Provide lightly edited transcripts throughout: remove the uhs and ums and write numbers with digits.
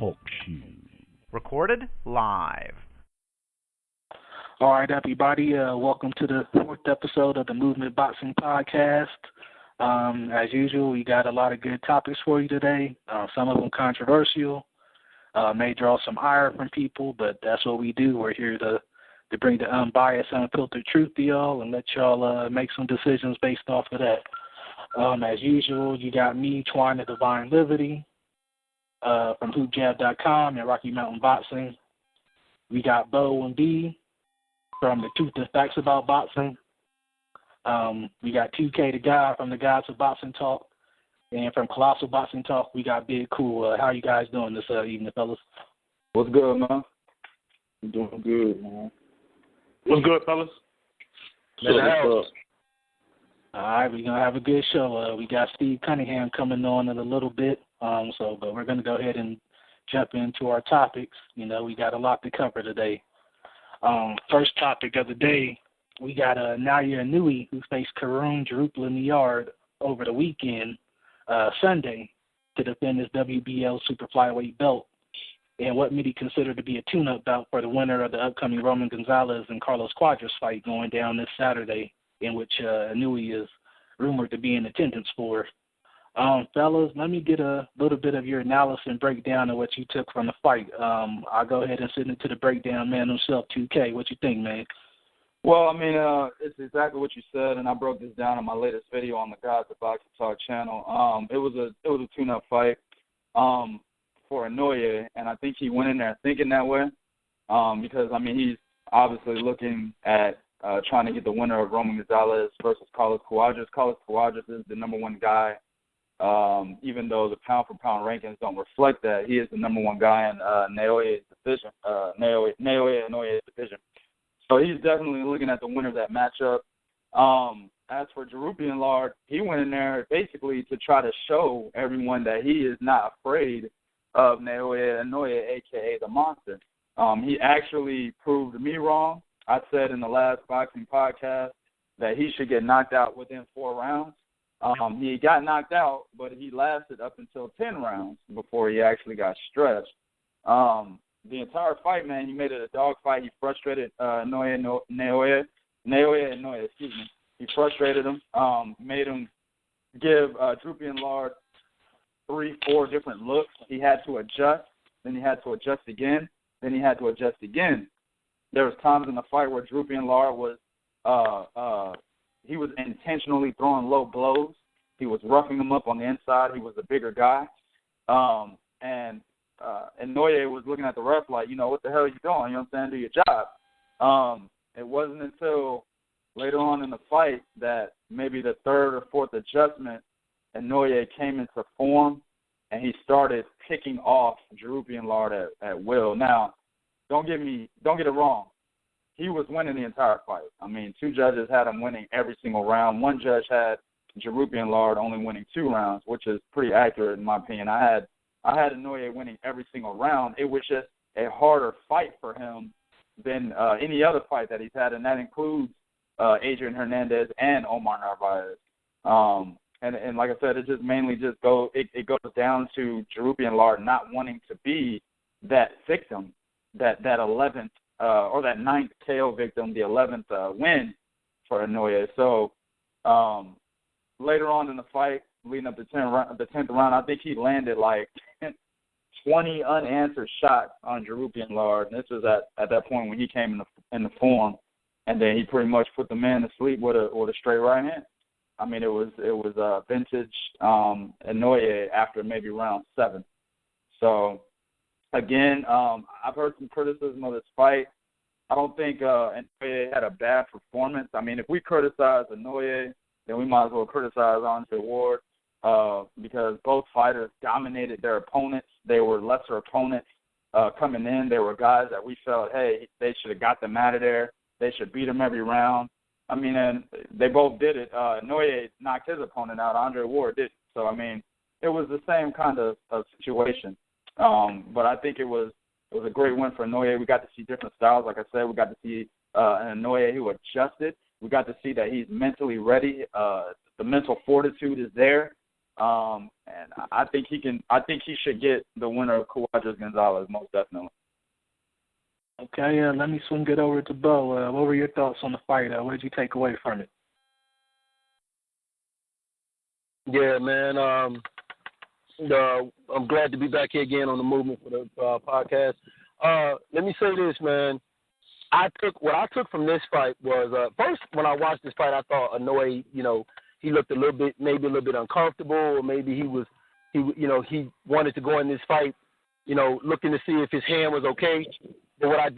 Talk Show. Recorded live. All right, everybody. Welcome to the 4th episode of the Müvment Boxing Podcast. As usual, we got a lot of good topics for you today. Some of them controversial. May draw some ire from people, but that's what we do. We're here to bring the unbiased, unfiltered truth to y'all and let y'all make some decisions based off of that. As usual, you got me, Twine the Divine Liberty, from HoopJab.com and Rocky Mountain Boxing. We got Bo and B from the Truth and Facts About Boxing. We got 2K the Guy from the Guys of Boxing Talk. And from Colossal Boxing Talk, we got Big Cool. How are you guys doing this evening, fellas? What's good, man? I'm doing good, man. What's good, fellas? All right, we're going to have a good show. We got Steve Cunningham coming on in a little bit, but we're going to go ahead and jump into our topics. You know, we got a lot to cover today. First topic of the day, we got Naoya Inoue, who faced Karun Jerusalem in the yard over the weekend, Sunday, to defend his WBL super flyweight belt and what many consider to be a tune-up bout for the winner of the upcoming Roman Gonzalez and Carlos Cuadras fight going down this Saturday, in which Inoue is rumored to be in attendance for. Fellas, let me get a little bit of your analysis and breakdown of what you took from the fight. I'll go ahead and send it to the breakdown man himself, 2K. What you think, man? Well, I mean, it's exactly what you said, and I broke this down in my latest video on the Guys of Boxing Talk channel. It was a tune-up fight for Inoue, and I think he went in there thinking that way because, I mean, he's obviously looking at trying to get the winner of Roman Gonzalez versus Carlos Cuadras. Carlos Cuadras is the number one guy, even though the pound-for-pound rankings don't reflect that. He is the number one guy in Naoya's division, Naoya Inoue's division. So he's definitely looking at the winner of that matchup. As for Jerusalem Lard, he went in there basically to try to show everyone that he is not afraid of Naoya Inoue, a.k.a. the Monster. He actually proved me wrong. I said in the last boxing podcast that he should get knocked out within 4 rounds. He got knocked out, but he lasted up until 10 rounds before he actually got stretched. The entire fight, man, he made it a dog fight. He frustrated Naoya Inoue, excuse me. He frustrated him, made him give Jerusalem Lard 3-4 different looks. He had to adjust, then he had to adjust again, then he had to adjust again. There was times in the fight where Jerusalem Lard was he was intentionally throwing low blows. He was roughing him up on the inside. He was a bigger guy. And Inoue was looking at the ref like, you know, what the hell are you doing? You know what I'm saying? Do your job. It wasn't until later on in the fight that maybe the 3rd or 4th adjustment, Inoue came into form and he started picking off Jerusalem Lard at will. Now, don't get it wrong. He was winning the entire fight. I mean, 2 judges had him winning every single round. 1 judge had Jerusalem Lard only winning 2 rounds, which is pretty accurate in my opinion. I had Inoue winning every single round. It was just a harder fight for him than any other fight that he's had, and that includes Adrian Hernandez and Omar Narvaez. And like I said, it just mainly goes down to Jerusalem Lard not wanting to be that victim, that 11th or that 9th KO victim, the 11th win for Inoue. So later on in the fight, leading up to the 10th round, I think he landed like 20 unanswered shots on Jerusalem Lard. And this was at that point when he came in the form, and then he pretty much put the man to sleep with a straight right hand. I mean, it was vintage Inoue after maybe round 7. So again, I've heard some criticism of this fight. I don't think Inoue had a bad performance. I mean, if we criticize Inoue, then we might as well criticize Andre Ward because both fighters dominated their opponents. They were lesser opponents coming in. They were guys that we felt, hey, they should have got them out of there. They should beat them every round. I mean, and they both did it. Inoue knocked his opponent out. Andre Ward didn't. So, I mean, it was the same kind of situation. But I think it was a great win for Inoue. We got to see different styles. Like I said, we got to see an Inoue who adjusted. We got to see that he's mentally ready. The mental fortitude is there. And I think he can. I think he should get the winner of Cuadras Gonzalez, most definitely. Okay, let me swing it over to Bo. What were your thoughts on the fight? What did you take away from it? Yeah, man. I'm glad to be back here again on the Movement for the podcast. Let me say this, man. What I took from this fight was first when I watched this fight, I thought Inoue, he looked maybe a little bit uncomfortable, or maybe he wanted to go in this fight, looking to see if his hand was okay. But what I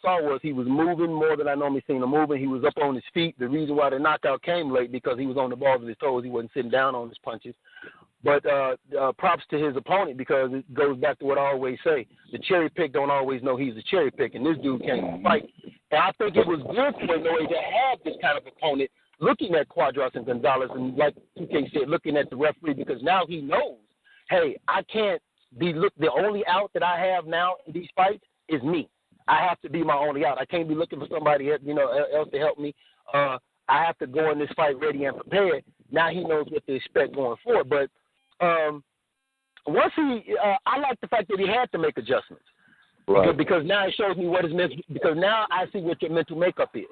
saw was he was moving more than I normally seen him moving. He was up on his feet. The reason why the knockout came late because he was on the balls of his toes. He wasn't sitting down on his punches. But props to his opponent because it goes back to what I always say. The cherry pick don't always know he's a cherry pick, and this dude came to fight. And I think it was good for Inoue to have this kind of opponent looking at Cuadras and Gonzalez and, like 2K said, looking at the referee because now he knows, hey, I can't the only out that I have now in these fights is me. I have to be my only out. I can't be looking for somebody else to help me. I have to go in this fight ready and prepared. Now he knows what to expect going forward. But once I like the fact that he had to make adjustments. Right. Because now it shows me what his because now I see what your mental makeup is.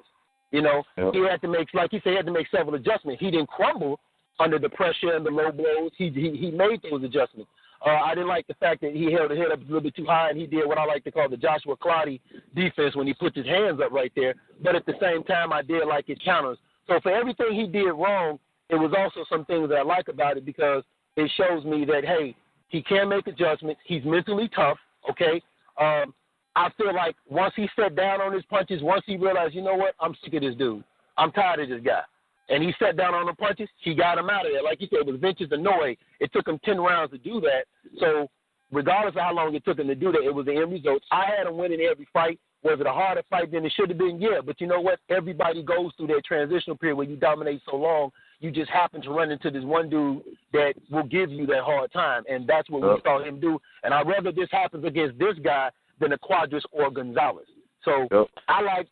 He had to make, like he said, he had to make several adjustments. He didn't crumble under the pressure and the low blows. He made those adjustments. I didn't like the fact that he held the head up a little bit too high, and he did what I like to call the Joshua Clottey defense when he put his hands up right there. But at the same time, I did like his counters. So for everything he did wrong, it was also some things that I like about it because it shows me that, hey, he can make adjustments. He's mentally tough, okay? I feel like once he sat down on his punches, once he realized, you know what, I'm sick of this dude. I'm tired of this guy. And he sat down on the punches, he got him out of there. Like you said, it was Vince's Inoue. It took him 10 rounds to do that. So regardless of how long it took him to do that, it was the end result. I had him winning every fight. Was it a harder fight than it should have been? Yeah. But you know what? Everybody goes through that transitional period where you dominate so long, you just happen to run into this one dude that will give you that hard time. And that's what we saw him do. And I'd rather this happens against this guy than a Cuadras or Gonzalez. So I like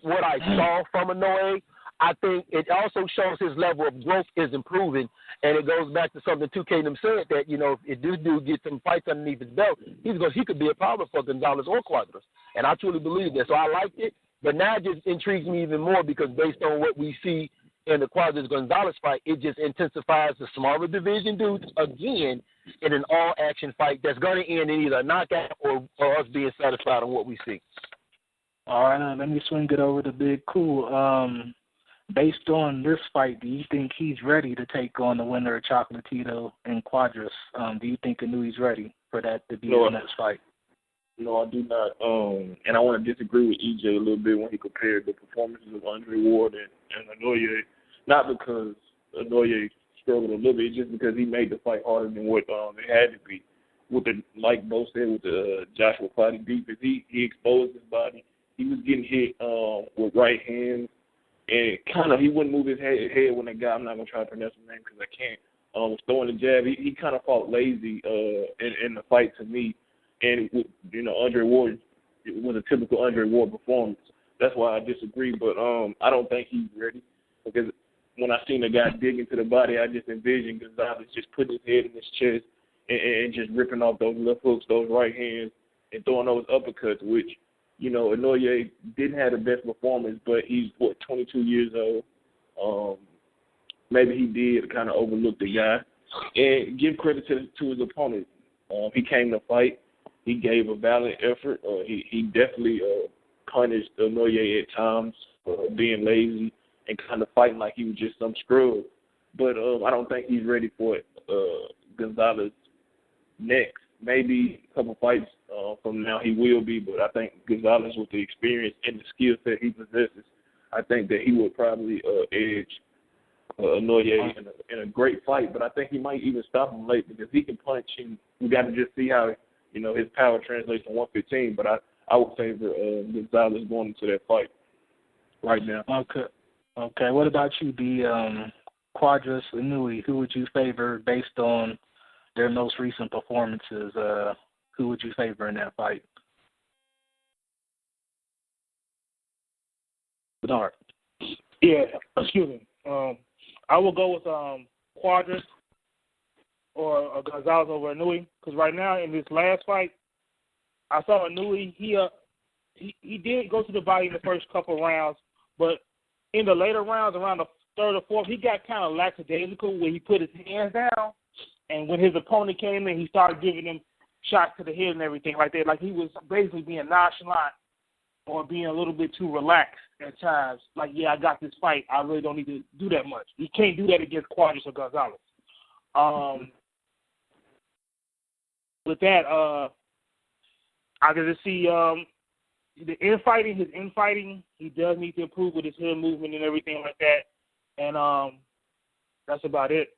what I saw from Inoue. I think it also shows his level of growth is improving, and it goes back to something 2K them said that, if this dude gets some fights underneath his belt, he could be a problem for Gonzalez or Cuadras, and I truly believe that. So I liked it, but now it just intrigues me even more because based on what we see in the Cuadras-Gonzalez fight, it just intensifies the smaller division dudes again in an all-action fight that's going to end in either a knockout or us being satisfied on what we see. All right, let me swing it over to Big Cool. Based on this fight, do you think he's ready to take on the winner of Chocolatito and Cuadras? Do you think Inoue's ready for that to be the next fight? No, I do not. And I want to disagree with EJ a little bit when he compared the performances of Andre Ward and Inoue. Not because Inoue struggled a little bit, just because he made the fight harder than what it had to be. Like Bo said, with the Joshua Clottey defense, he exposed his body. He was getting hit with right hands. And he wouldn't move his head when that guy, I'm not going to try to pronounce his name because I can't, was throwing the jab. He kind of fought lazy in the fight to me. And, Andre Ward, it was a typical Andre Ward performance. That's why I disagree. But I don't think he's ready because when I seen the guy dig into the body, I just envisioned Gonzalez just putting his head in his chest and just ripping off those left hooks, those right hands, and throwing those uppercuts, which, Inoue didn't have the best performance, but he's, 22 years old. Maybe he did kind of overlook the guy. And give credit to his opponent. He came to fight. He gave a valiant effort. He definitely punished Inoue at times for being lazy and kind of fighting like he was just some scrub. But I don't think he's ready for it. Gonzalez next. Maybe a couple fights from now he will be, but I think Gonzalez, with the experience and the skill set he possesses, I think that he would probably edge Inoue in a great fight. But I think he might even stop him late because he can punch, and we got to just see how his power translates to 115. But I would favor Gonzalez going into that fight right now. Okay. What about you, the Cuadras Inoue? Who would you favor based on their most recent performances? Who would you favor in that fight? Bernard. Yeah, excuse me. I will go with Cuadras. or Gonzalez over Inoue? Because right now in this last fight, I saw Inoue. He did go to the body in the first couple rounds, but in the later rounds, around the third or fourth, he got kind of lackadaisical when he put his hands down, and when his opponent came in, he started giving him shots to the head and everything like that. Like he was basically being nonchalant or being a little bit too relaxed at times. Like, yeah, I got this fight. I really don't need to do that much. You can't do that against Cuadras or Gonzalez. With that, I can just see his infighting, he does need to improve with his head movement and everything like that. And that's about it.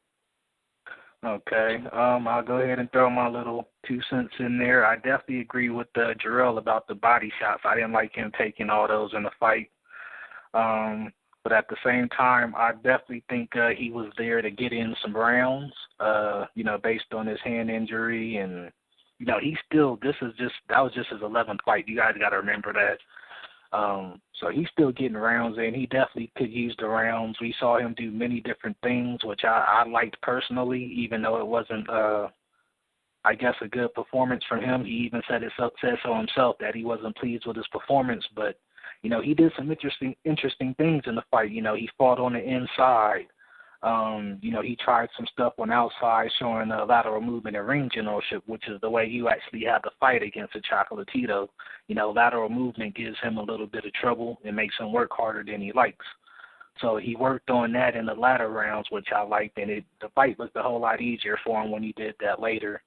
Okay. I'll go ahead and throw my little 2 cents in there. I definitely agree with Jarrell about the body shots. I didn't like him taking all those in the fight. But at the same time, I definitely think he was there to get in some rounds, based on his hand injury. And, that was just his 11th fight. You guys got to remember that. So he's still getting rounds in. He definitely could use the rounds. We saw him do many different things, which I liked personally, even though it wasn't, I guess, a good performance from him. He even said so himself that he wasn't pleased with his performance, but, he did some interesting things in the fight. He fought on the inside. He tried some stuff on outside, showing lateral movement and ring generalship, which is the way you actually have to fight against a Chocolatito. Lateral movement gives him a little bit of trouble and makes him work harder than he likes. So he worked on that in the latter rounds, which I liked, and the fight looked a whole lot easier for him when he did that later.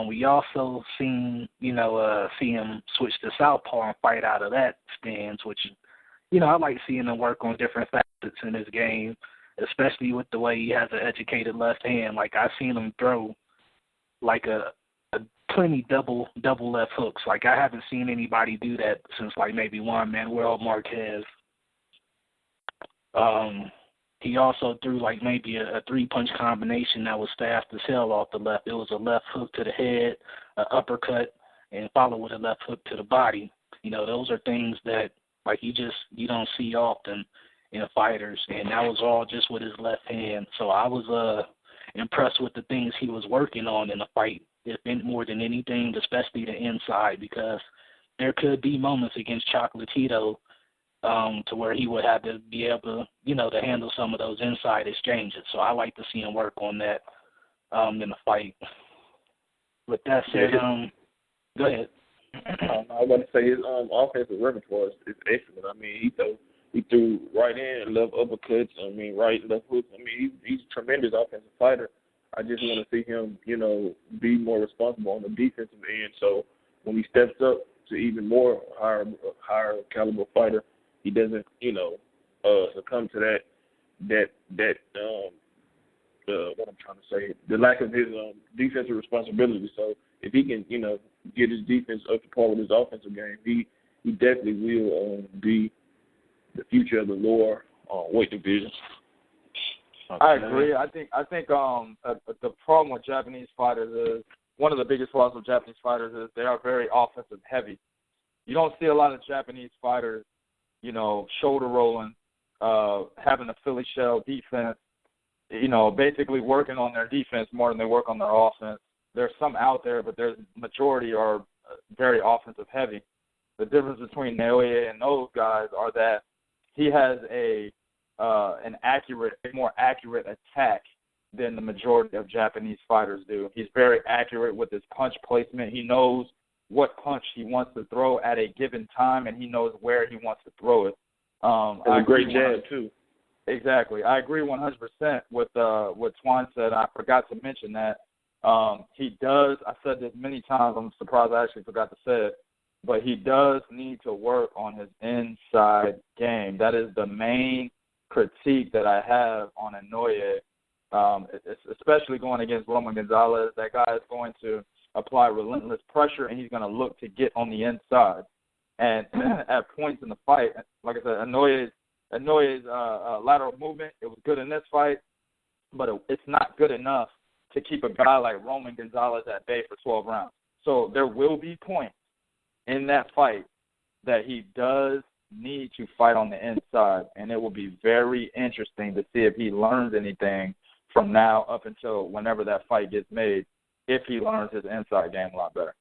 We also see him switch to southpaw and fight out of that stance, which, I like seeing him work on different facets in his game, especially with the way he has an educated left hand. Like, I've seen him throw like a plenty double left hooks. Like, I haven't seen anybody do that since like maybe Juan Manuel Marquez. He also threw like maybe a 3-punch combination that was fast as hell off the left. It was a left hook to the head, an uppercut, and followed with a left hook to the body. Those are things that like you don't see often in fighters, and that was all just with his left hand. So I was impressed with the things he was working on in the fight, more than anything, especially the inside, because there could be moments against Chocolatito to where he would have to be able to, to handle some of those inside exchanges. So I like to see him work on that in the fight. With that said, go ahead. I was about to say his offensive repertoire is excellent. I mean, he threw right in, left uppercuts. I mean, right, left hooks. I mean, he's a tremendous offensive fighter. I just want to see him, be more responsible on the defensive end. So when he steps up to even more higher caliber fighter, he doesn't, succumb to that what I'm trying to say, the lack of his defensive responsibility. So if he can, get his defense up to par with his offensive game, he definitely will be the future of the lower weight division. Okay. I agree. I think the problem with Japanese fighters is, one of the biggest flaws with Japanese fighters is they are very offensive heavy. You don't see a lot of Japanese fighters, shoulder rolling, having a Philly shell defense, basically working on their defense more than they work on their offense. There's some out there, but there's majority are very offensive heavy. The difference between Naoya and those guys are that he has more accurate attack than the majority of Japanese fighters do. He's very accurate with his punch placement. He knows what punch he wants to throw at a given time, and he knows where he wants to throw it. A great jab, too. Exactly. I agree 100% with what Twan said. I forgot to mention that. He does, I said this many times, I'm surprised I actually forgot to say it, but he does need to work on his inside game. That is the main critique that I have on Inoue, especially going against Roman Gonzalez. That guy is going to apply relentless pressure, and he's going to look to get on the inside. And at points in the fight, like I said, Inouye's lateral movement, it was good in this fight, but it's not good enough to keep a guy like Roman Gonzalez at bay for 12 rounds. So there will be points in that fight that he does need to fight on the inside, and it will be very interesting to see if he learns anything from now up until whenever that fight gets made, if he learns his inside game a lot better.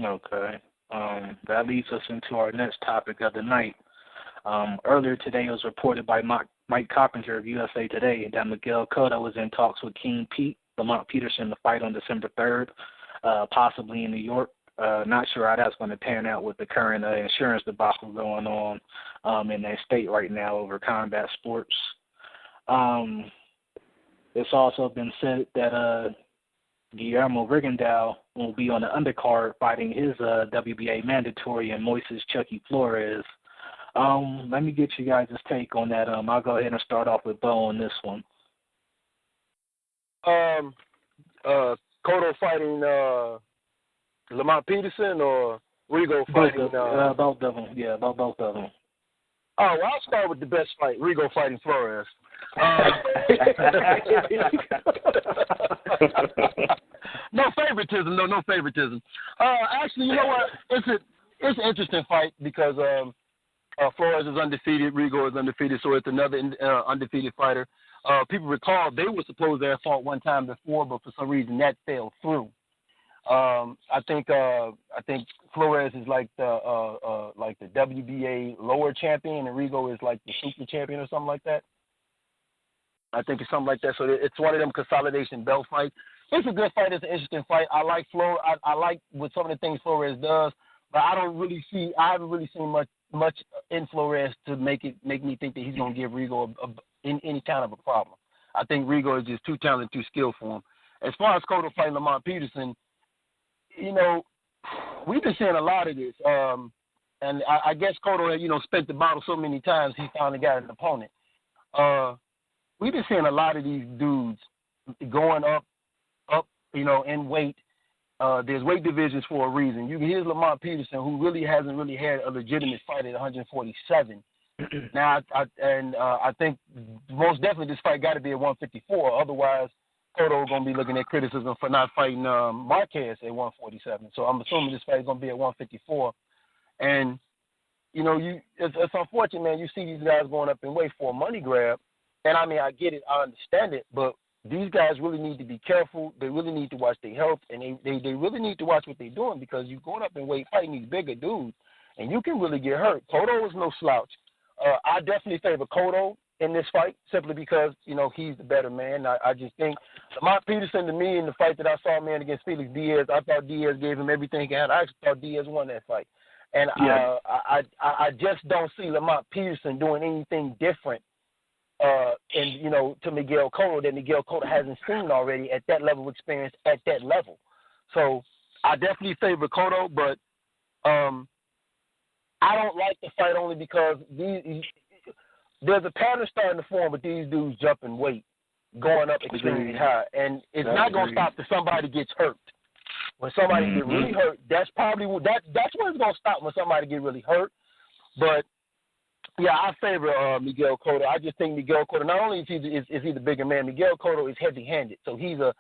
Okay. That leads us into our next topic of the night. Earlier today, it was reported by Mike Coppinger of USA Today that Miguel Cotto was in talks with King Pete, Lamont Peterson, to fight on December 3rd, possibly in New York. Not sure how that's going to pan out with the current insurance debacle going on in that state right now over combat sports. It's also been said that Guillermo Rigondeaux will be on the undercard fighting his WBA mandatory and Moises Chucky Flores. Let me get you guys' take on that. I'll go ahead and start off with Bo on this one. Cotto fighting Lamont Peterson or Rigo fighting? Both of them. Yeah, both of them. Oh, well, I'll start with the best fight, Rigo fighting Flores. No favoritism, no favoritism. Actually, you know what? It's an interesting fight because Flores is undefeated, Rigo is undefeated, so it's another undefeated fighter. People recall they were supposed to have fought one time before, but for some reason that fell through. I think Flores is like the WBA lower champion, and Rigo is like the super champion or something like that. I think it's something like that. So it's one of them consolidation belt fights. It's a good fight. It's an interesting fight. I like Flores. I like what some of the things Flores does, but I haven't really seen much in Flores to make me think that he's going to give Rigo any kind of a problem. I think Rigo is just too talented, too skilled for him. As far as Cotto fighting Lamont Peterson, you know, we've been seeing a lot of this. And I guess Cotto had, spent the bottle so many times he finally got an opponent. We've been seeing a lot of these dudes going up, in weight. There's weight divisions for a reason. Here's Lamont Peterson, who really hasn't had a legitimate fight at 147. Now, I think most definitely this fight got to be at 154. Otherwise, Cotto going to be looking at criticism for not fighting Marquez at 147. So I'm assuming this fight is going to be at 154. And, it's unfortunate, man. You see these guys going up in weight for a money grab. And, I mean, I get it. I understand it. But these guys really need to be careful. They really need to watch their health. And they really need to watch what they're doing because you're going up in weight fighting these bigger dudes. And you can really get hurt. Cotto is no slouch. I definitely favor Cotto in this fight simply because, he's the better man. I just think Lamont Peterson, to me, in the fight that I saw, man, against Felix Diaz, I thought Diaz gave him everything he had. I actually thought Diaz won that fight. And yeah. I just don't see Lamont Peterson doing anything different to Miguel Cotto that Miguel Cotto hasn't seen already at that level of experience at that level. So I definitely favor Cotto, but I don't like the fight only because there's a pattern starting to form with these dudes jumping weight, going up extremely high, and it's not going to stop till somebody gets hurt. When somebody gets really hurt, that's probably that's when it's going to stop, when somebody get really hurt. But yeah, I favor Miguel Cotto. I just think Miguel Cotto, not only is he the bigger man, Miguel Cotto is heavy-handed, so he's a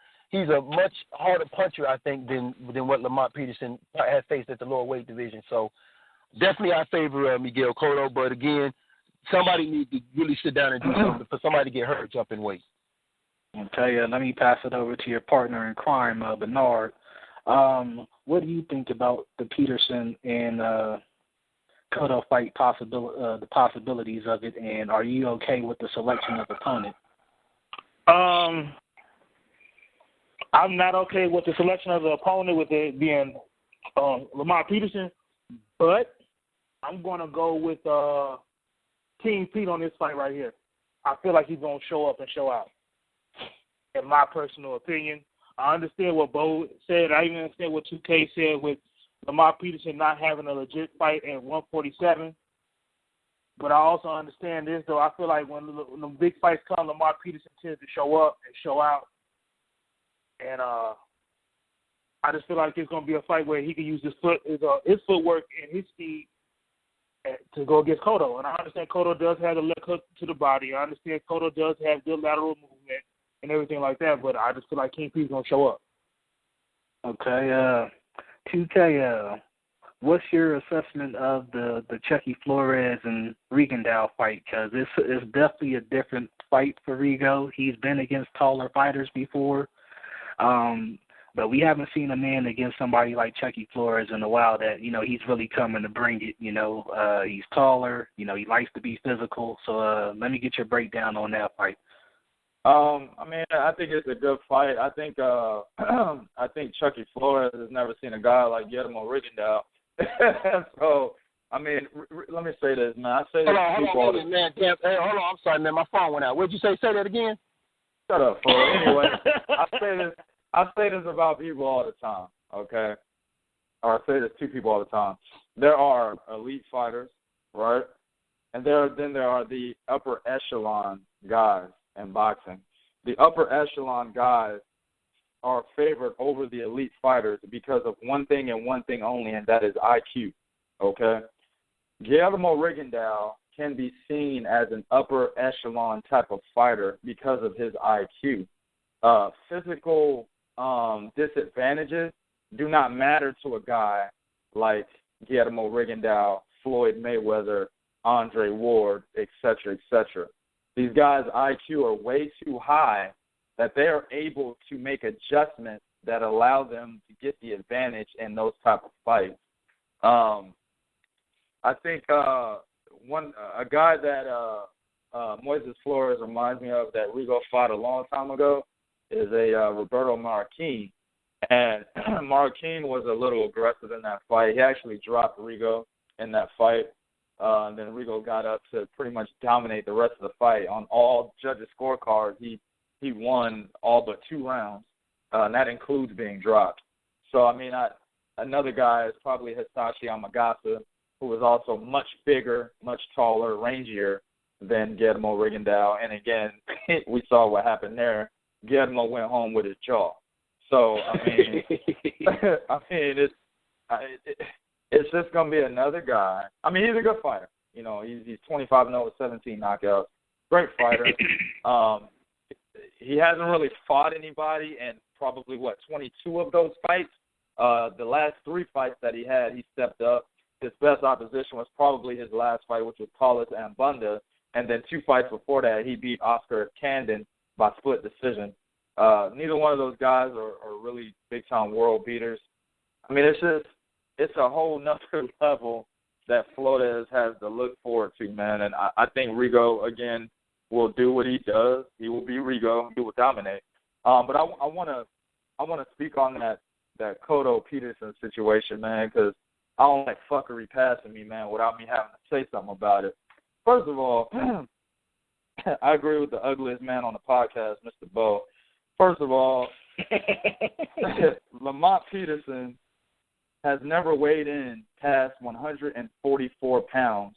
much harder puncher, I think, than what Lamont Peterson has faced at the lower weight division. So definitely I favor Miguel Cotto, but again, somebody needs to really sit down and do something for somebody to get hurt jumping weight. Okay, let me pass it over to your partner in crime, Bernard. What do you think about the Peterson and Cotto fight the possibilities of it, and are you okay with the selection of opponent? I'm not okay with the selection of the opponent with it being Lamont Peterson, but I'm going to go with King Pete on this fight right here. I feel like he's going to show up and show out, in my personal opinion. I understand what Bo said. I even understand what 2K said with Lamont Peterson not having a legit fight at 147. But I also understand this, though. I feel like when the big fights come, Lamont Peterson tends to show up and show out. And I just feel like it's going to be a fight where he can use his footwork and his speed to go against Cotto. And I understand Cotto does have a left hook to the body. I understand Cotto does have good lateral movement and everything like that, but I just feel like King Pete's going to show up. Okay, 2K, what's your assessment of the Chucky Flores and Rigondeaux fight? Because it's definitely a different fight for Rigo. He's been against taller fighters before. But we haven't seen a man against somebody like Chucky Flores in a while that, he's really coming to bring it. He's taller. He likes to be physical. So let me get your breakdown on that fight. I think it's a good fight. I think Chucky Flores has never seen a guy like Guillermo Rigondeaux. So, let me say this, man. I say this to people all the time. Hey, hold on. I'm sorry, man. My phone went out. What'd you say? Say that again. Shut up, fool. Anyway, I say this about people all the time, okay? Or I say this to people all the time. There are elite fighters, right? And then there are the upper echelon guys in boxing. The upper echelon guys are favored over the elite fighters because of one thing and one thing only, and that is IQ, okay? Guillermo Rigondeaux can be seen as an upper echelon type of fighter because of his IQ. Physical disadvantages do not matter to a guy like Guillermo Rigondeaux, Floyd Mayweather, Andre Ward, etc., etc. These guys' IQ are way too high that they are able to make adjustments that allow them to get the advantage in those type of fights. I think a guy that Moises Flores reminds me of that Rigo fought a long time ago is Roberto Marroquin. And Marroquin was a little aggressive in that fight. He actually dropped Rigo in that fight. And then Rigo got up to pretty much dominate the rest of the fight. On all judges' scorecards, he won all but 2 rounds, and that includes being dropped. So, another guy is probably Hisashi Amagasa, who is also much bigger, much taller, rangier than Guillermo Rigondeaux. And again, we saw what happened there. Guillermo went home with his jaw. So, it's just going to be another guy. He's a good fighter. He's 25-0 with 17 knockouts. Great fighter. He hasn't really fought anybody in probably, 22 of those fights. The last 3 fights that he had, he stepped up. His best opposition was probably his last fight, which was Paulus Ambunda. And then 2 fights before that, he beat Oscar Candon by split decision. Neither one of those guys are really big-time world beaters. It's a whole nother level that Flores has to look forward to, man. And I think Rigo, again, will do what he does. He will be Rigo. He will dominate. But I want to speak on that Cotto Peterson situation, man, because I don't like fuckery passing me, man, without me having to say something about it. First of all, I agree with the ugliest man on the podcast, Mr. Bo. First of all, Lamont Peterson has never weighed in past 144 pounds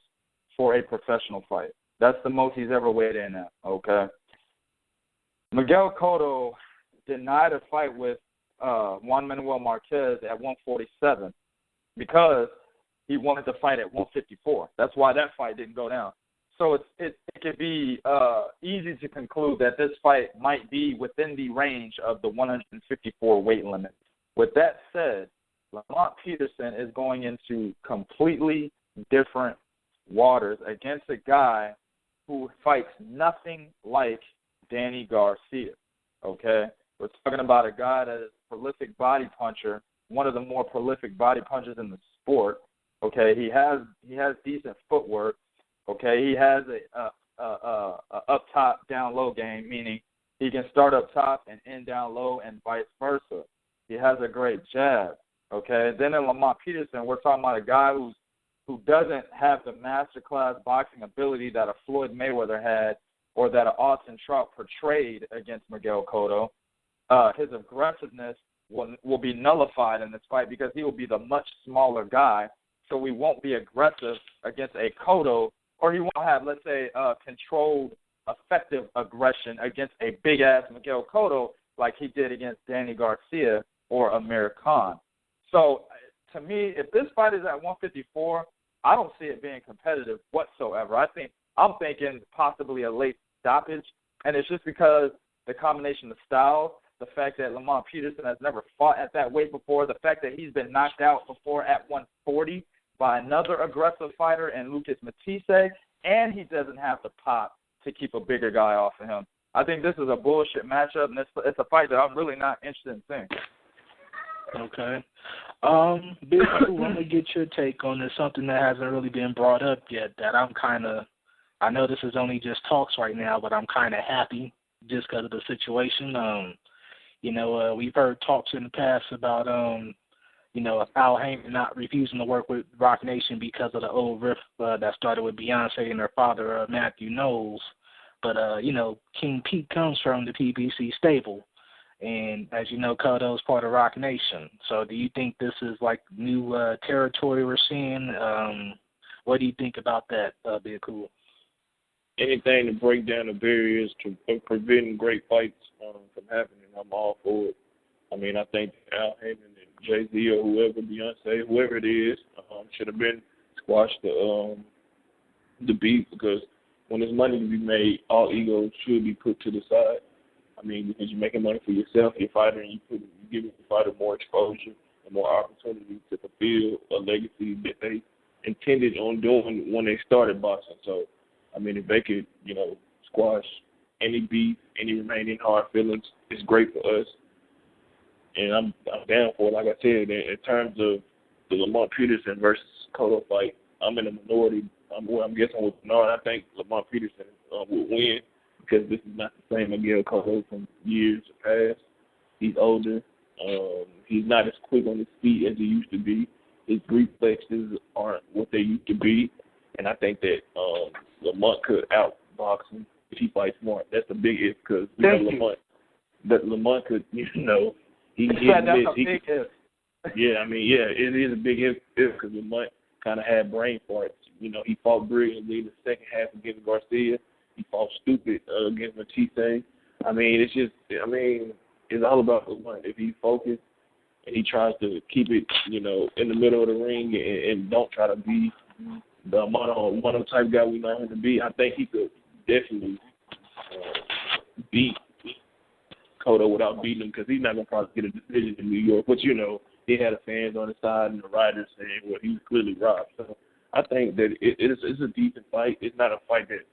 for a professional fight. That's the most he's ever weighed in at, okay? Miguel Cotto denied a fight with Juan Manuel Marquez at 147 because he wanted to fight at 154. That's why that fight didn't go down. So it could be easy to conclude that this fight might be within the range of the 154 weight limit. With that said, Lamont Peterson is going into completely different waters against a guy who fights nothing like Danny Garcia, okay? We're talking about a guy that is a prolific body puncher, one of the more prolific body punchers in the sport, okay? He has decent footwork, okay? He has a up top, down low game, meaning he can start up top and end down low and vice versa. He has a great jab. Okay, then in Lamont Peterson, we're talking about a guy who doesn't have the masterclass boxing ability that a Floyd Mayweather had or that an Austin Trout portrayed against Miguel Cotto. His aggressiveness will be nullified in this fight because he will be the much smaller guy, so we won't be aggressive against a Cotto, or he won't have, let's say, controlled, effective aggression against a big-ass Miguel Cotto like he did against Danny Garcia or Amir Khan. So, to me, if this fight is at 154, I don't see it being competitive whatsoever. I'm thinking possibly a late stoppage, and it's just because the combination of styles, the fact that Lamont Peterson has never fought at that weight before, the fact that he's been knocked out before at 140 by another aggressive fighter in Lucas Matisse, and he doesn't have the pop to keep a bigger guy off of him. I think this is a bullshit matchup, and it's a fight that I'm really not interested in seeing. Okay. Big Cool, I'm going to get your take on this, something that hasn't really been brought up yet that I know this is only just talks right now, but I'm kind of happy just because of the situation. We've heard talks in the past about, Al Heyman not refusing to work with Rock Nation because of the old rift that started with Beyonce and her father, Matthew Knowles. But, King Pete comes from the PBC stable. And as you know, Cotto is part of Rock Nation. So do you think this is like new territory we're seeing? What do you think about that, Big Cool? Anything to break down the barriers to preventing great fights from happening, I'm all for it. I mean, I think Al Heyman and Jay-Z or whoever, Beyonce, whoever it is, should have been squashed the beef, because when there's money to be made, all egos should be put to the side. I mean, because you're making money for yourself, your fighter, and you're giving the fighter more exposure and more opportunity to fulfill a legacy that they intended on doing when they started boxing. So, I mean, if they could, squash any beef, any remaining hard feelings, it's great for us. And I'm down for it. Like I said, in terms of the Lamont Peterson versus Cotto fight, I'm in a minority. I'm guessing with Bernard. I think Lamont Peterson will win, because this is not the same Miguel Cotto from years past. He's older. He's not as quick on his feet as he used to be. His reflexes aren't what they used to be. And I think that Lamont could outbox him if he fights smart. That's a big if, because Lamont could, he that's a big if. Yeah, I mean, it is a big if, because Lamont kind of had brain farts. He fought brilliantly in the second half against Garcia. He fought stupid against Moises. I mean, it's all about Lamont. If he's focused and he tries to keep it, in the middle of the ring and don't try to be the mono type guy we know him to be, I think he could definitely beat Cotto without beating him, because he's not going to probably get a decision in New York. But, he had the fans on his side and the writers saying, well, he was clearly robbed. So I think that it's a decent fight. It's not a fight that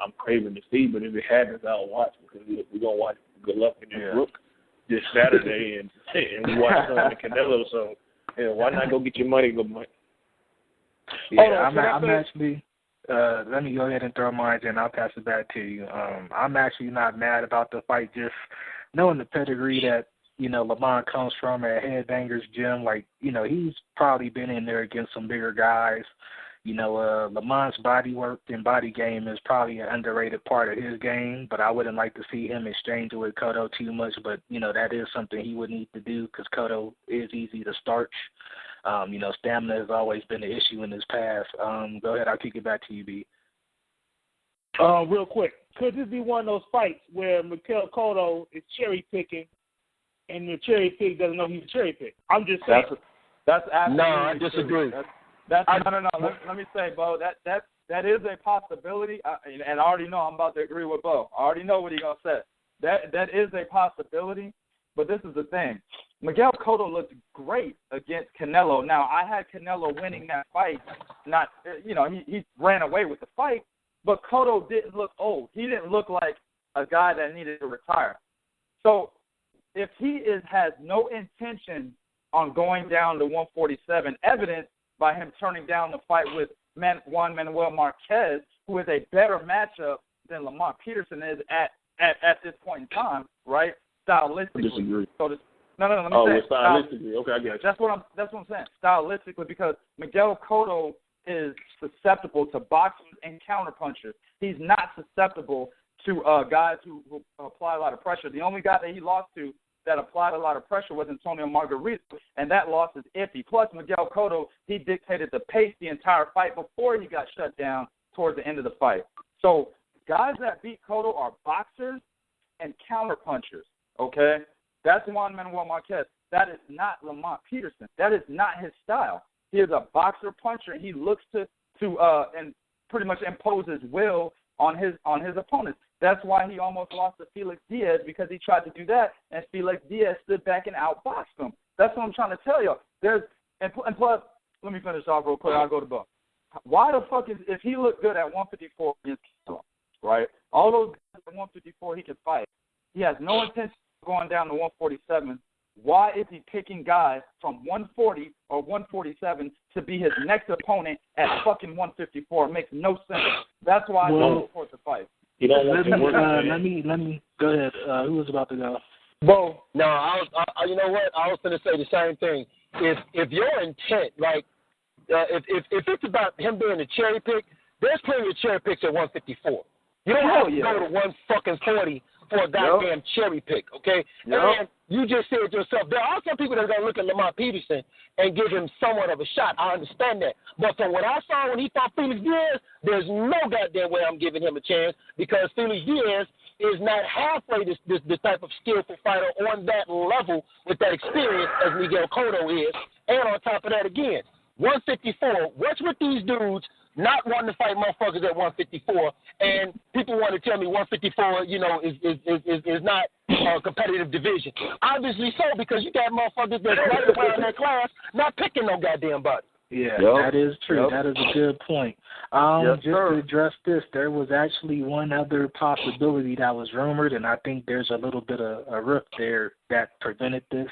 I'm craving to see, but if it happens, I'll watch, because we're going to watch Golovkin and Brook this Saturday, and we watch and Canelo. So, why not go get your money, Lamont? Yeah, I'm actually. Let me go ahead and throw mine in. I'll pass it back to you. I'm actually not mad about the fight. Just knowing the pedigree that Lamont comes from at Headbangers Gym, he's probably been in there against some bigger guys. Lamont's body work and body game is probably an underrated part of his game, but I wouldn't like to see him exchange with Cotto too much. But that is something he would need to do, because Cotto is easy to starch. Stamina has always been an issue in his past. Go ahead, I'll kick it back to you, B. Real quick, could this be one of those fights where Miguel Cotto is cherry picking, and the cherry pick doesn't know he's a cherry pick? I'm just saying. That's absolutely no, I disagree. No. Let me say, Bo, that is a possibility, and I already know I'm about to agree with Bo. I already know what he's gonna say. That is a possibility, but this is the thing. Miguel Cotto looked great against Canelo. Now, I had Canelo winning that fight. He ran away with the fight, but Cotto didn't look old. He didn't look like a guy that needed to retire. So if he has no intention on going down to 147, evidenced by him turning down the fight with Juan Manuel Marquez, who is a better matchup than Lamont Peterson is at this point in time, right? Stylistically. I disagree. Let me say. Stylistically. Okay, I get you. That's what I'm saying. Stylistically, because Miguel Cotto is susceptible to boxers and counterpunchers. He's not susceptible to guys who apply a lot of pressure. The only guy that he lost to that applied a lot of pressure was Antonio Margarito, and that loss is iffy. Plus, Miguel Cotto, he dictated the pace the entire fight before he got shut down towards the end of the fight. So guys that beat Cotto are boxers and counterpunchers, okay? That's Juan Manuel Marquez. That is not Lamont Peterson. That is not his style. He is a boxer puncher, and he looks to and pretty much impose his will on his opponents. That's why he almost lost to Felix Diaz, because he tried to do that, and Felix Diaz stood back and outboxed him. That's what I'm trying to tell you. And plus, let me finish off real quick. I'll go to Buck. Why the fuck if he looked good at 154 against Canelo, right? All those guys at 154 he can fight. He has no intention of going down to 147. Why is he picking guys from 140 or 147 to be his next opponent at fucking 154? It makes no sense. That's why I don't support the fight. Let me go ahead. Who was about to go? Bo, no, you know what? I was going to say the same thing. If your intent, like, if it's about him being a cherry pick, there's plenty of cherry picks at 154. You don't have to go to 140 for a goddamn cherry pick, okay? And you just said yourself, there are some people that are going to look at Lamont Peterson and give him somewhat of a shot. I understand that. But from what I saw when he fought Felix Diaz, there's no goddamn way I'm giving him a chance because Felix Diaz is not halfway this type of skillful fighter on that level with that experience as Miguel Cotto is. And on top of that, again, 154, what's with these dudes not wanting to fight motherfuckers at 154, and people want to tell me 154, you know, is not a competitive division. Obviously so, because you got motherfuckers that's right around that class not picking no goddamn body. Yeah, that is true. That is a good point. Just to address this, there was actually one other possibility that was rumored, and I think there's a little bit of a rift there that prevented this.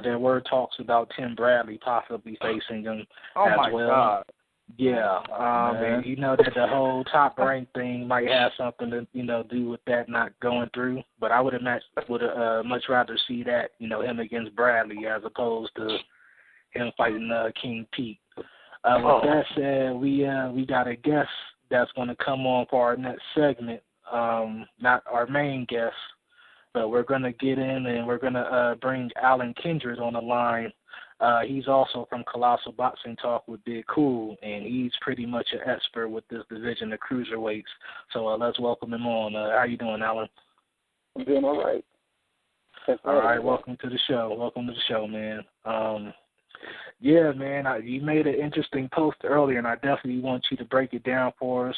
There were talks about Tim Bradley possibly facing him as well. God. Yeah, and you know that the whole top rank thing might have something to, you know, do with that not going through. But I would much rather see that, you know, him against Bradley as opposed to him fighting King Pete. With that said, we got a guest that's going to come on for our next segment. Not our main guest, but we're going to get in and we're going to bring Alan Kindred on the line. He's also from Colossal Boxing Talk with Big Cool, and he's pretty much an expert with this division of cruiserweights. So let's welcome him on. How you doing, Alan? I'm doing all right. All right, welcome to the show. Welcome to the show, man. Yeah, man, you made an interesting post earlier, and I definitely want you to break it down for us.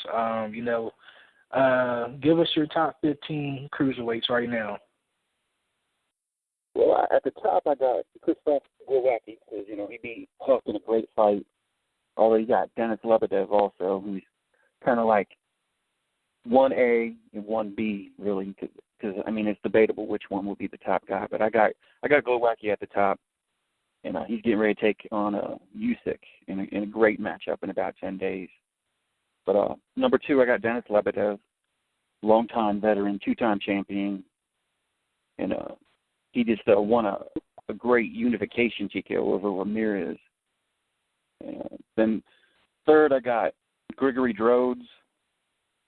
You know, give us your top 15 cruiserweights right now. Well, at the top, I got Christoph Glowacki because, you know, he beat Huck in a great fight. Although you got Denis Lebedev also, who's kind of like 1A and 1B, really, because, I mean, it's debatable which one will be the top guy. But I got Glowacki at the top, and he's getting ready to take on Usyk in a great matchup in about 10 days. But number 2, I got Denis Lebedev, longtime veteran, 2-time champion, and he just won a great unification TKO over Ramirez. And then 3rd, I got Grigory Drodes,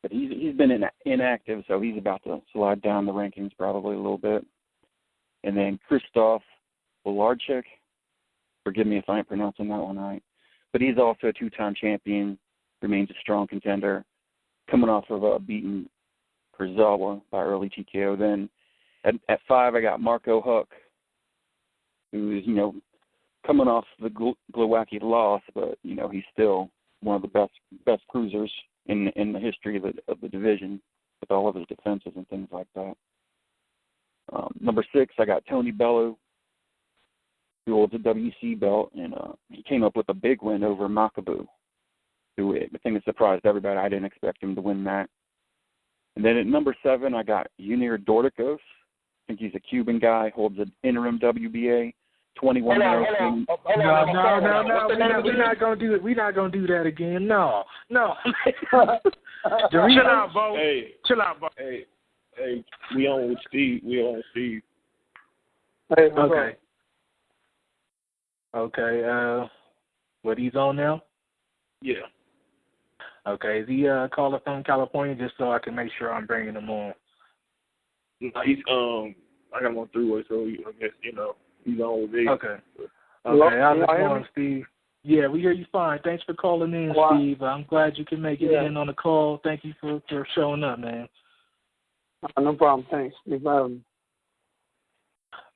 but he's been inactive, so he's about to slide down the rankings probably a little bit. And then Krzysztof Włodarczyk, forgive me if I ain't pronouncing that one right, but he's also a 2-time champion, remains a strong contender, coming off of beating Kurzawa by early TKO. Then at 5, I got Marco Huck, who is, you know, coming off the Glowacki loss, but, you know, he's still one of the best cruisers in the history of the division with all of his defenses and things like that. Number 6, I got Tony Bellew, who holds a WC belt, and he came up with a big win over Makabu, who I think it surprised everybody. I didn't expect him to win that. And then at number 7, I got Junior Dorticos. I think he's a Cuban guy, holds an interim WBA, 21 years old. No, we're not gonna do it. We're not gonna do that again. No. Chill out, Bo. Hey, Chill out, Bo. Hey, we on with Steve. Hey, Okay. What, he's on now? Yeah. Okay. Is he caller from California, just so I can make sure I'm bringing him on? He's I got him on 3-way, so I guess, you know, he's on with me. Okay. How's it going, Steve? Yeah, we hear you fine. Thanks for calling in, Steve. I'm glad you can make it in on the call. Thank you for showing up, man. No problem. Thanks.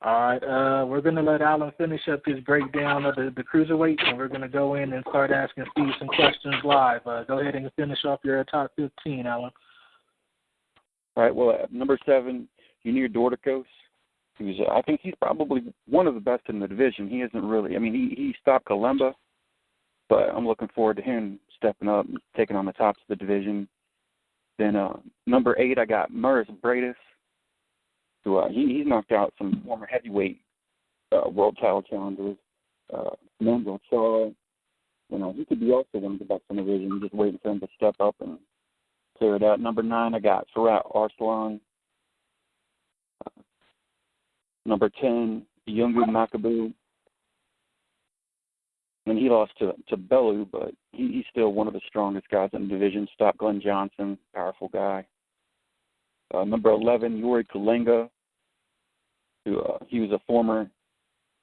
All right, we're going to let Alan finish up his breakdown of the cruiserweights, and we're going to go in and start asking Steve some questions live. Go ahead and finish off your top 15, Alan. All right, well, at number 7, Junior Dorticos, who's I think he's probably one of the best in the division. He isn't really, I mean, he stopped Kalemba, but I'm looking forward to him stepping up and taking on the tops of the division. Then number 8, I got Murs Bradis, who he's knocked out some former heavyweight world title challengers. Mango Char, he could be also one of the best in the division. Just waiting for him to step up and clear it out. Number 9, I got Farat Arslan. Number 10, Yungu Makabu. And he lost to Bellew, but he's still one of the strongest guys in the division. Stop Glenn Johnson, powerful guy. Number 11, Yuri Kalenga, who he was a former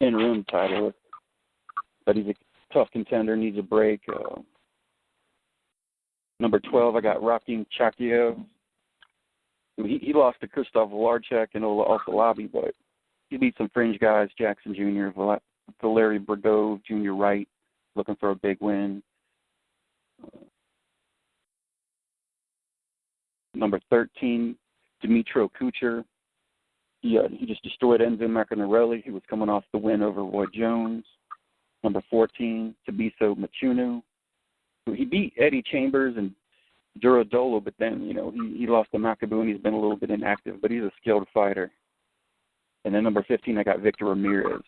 interim titleist, but he's a tough contender, needs a break. Number 12, I got Rakim Chakiev. He lost to Christoph Larchek and Ola Osalabi, but he beat some fringe guys, Jackson Jr., Valeri Brigove, Junior Wright, looking for a big win. Number 13, Dimitro Kucher. He just destroyed Enzo Maccanarelli. He was coming off the win over Roy Jones. Number 14, Tabiso Machunu. He beat Eddie Chambers and Duradolo, but then, he lost to Makabu and he's been a little bit inactive, but he's a skilled fighter. And then number 15, I got Victor Ramirez,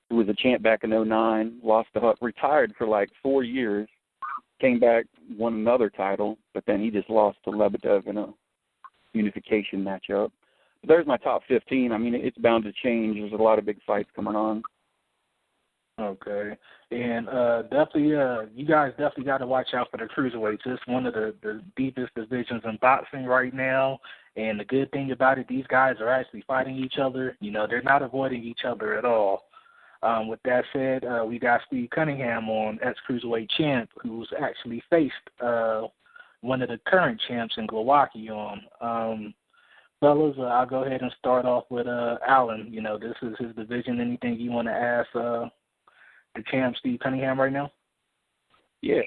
who was a champ back in 2009, lost to Huck, retired for like 4 years, came back, won another title, but then he just lost to Lebedev in a unification matchup. But there's my top 15. I mean, it's bound to change. There's a lot of big fights coming on. Okay. And definitely, you guys definitely got to watch out for the cruiserweights. It's one of the deepest divisions in boxing right now. And the good thing about it, these guys are actually fighting each other. They're not avoiding each other at all. With that said, we got Steve Cunningham on, ex-cruiserweight champ, who's actually faced one of the current champs in Glowacki on. Fellas, I'll go ahead and start off with Alan. This is his division. Anything you want to ask the champ, Steve Cunningham, right now? Yeah.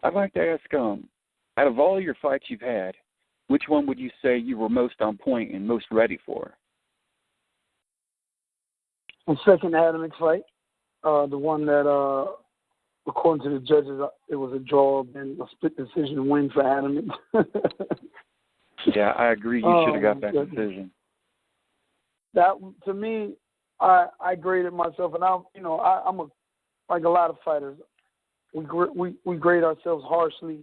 I'd like to ask, out of all your fights you've had, which one would you say you were most on point and most ready for? The second Adamic fight, the one that, according to the judges, it was a draw and a split decision win for Adamic. Yeah, I agree. You should have got that decision. That, to me, I graded myself, and I'm like a lot of fighters. We grade ourselves harshly,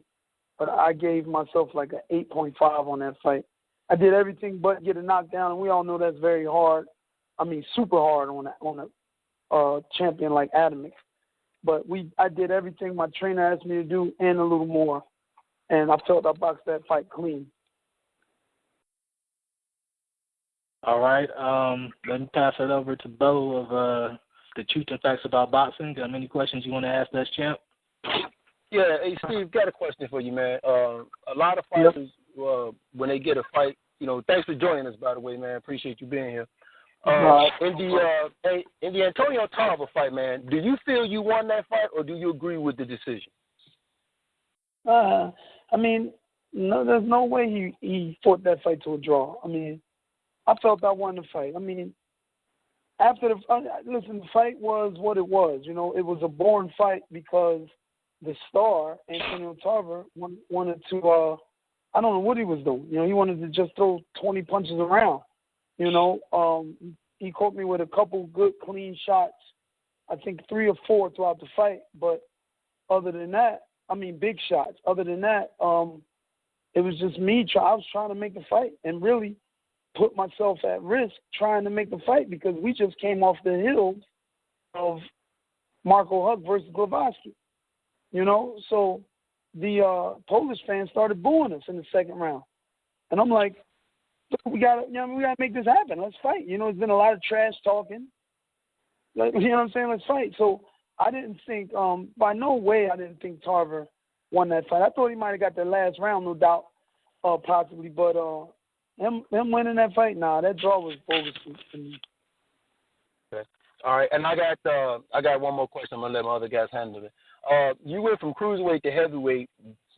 but I gave myself like an 8.5 on that fight. I did everything but get a knockdown, and we all know that's very hard. I mean, super hard on a champion like Adamic. But I did everything my trainer asked me to do and a little more, and I felt I boxed that fight clean. All right. Let me pass it over to Bo of the Truth and Facts About Boxing. Got any questions you want to ask us, champ? Yeah, hey, Steve, got a question for you, man. A lot of fighters, when they get a fight, thanks for joining us, by the way, man. Appreciate you being here. In the Antonio Tarver fight, man, do you feel you won that fight, or do you agree with the decision? I mean, no, there's no way he fought that fight to a draw. I mean, I felt I won the fight. I mean, after the fight was what it was. It was a boring fight because the star, Antonio Tarver, wanted to, I don't know what he was doing. He wanted to just throw 20 punches around. He caught me with a couple good, clean shots, I think 3 or 4 throughout the fight. But other than that, I mean, big shots. Other than that, it was just me. I was trying to make the fight and really put myself at risk trying to make the fight because we just came off the heels of Marco Huck versus Glowacki. So the Polish fans started booing us in the second round. And I'm like, we gotta make this happen. Let's fight. There's been a lot of trash talking. You know what I'm saying? Let's fight. So I didn't think, by no way, I didn't think Tarver won that fight. I thought he might have got the last round, no doubt, possibly. But him winning that fight, that draw was bogus to me. Okay. All right, and I got one more question. I'm gonna let my other guys handle it. You went from cruiserweight to heavyweight,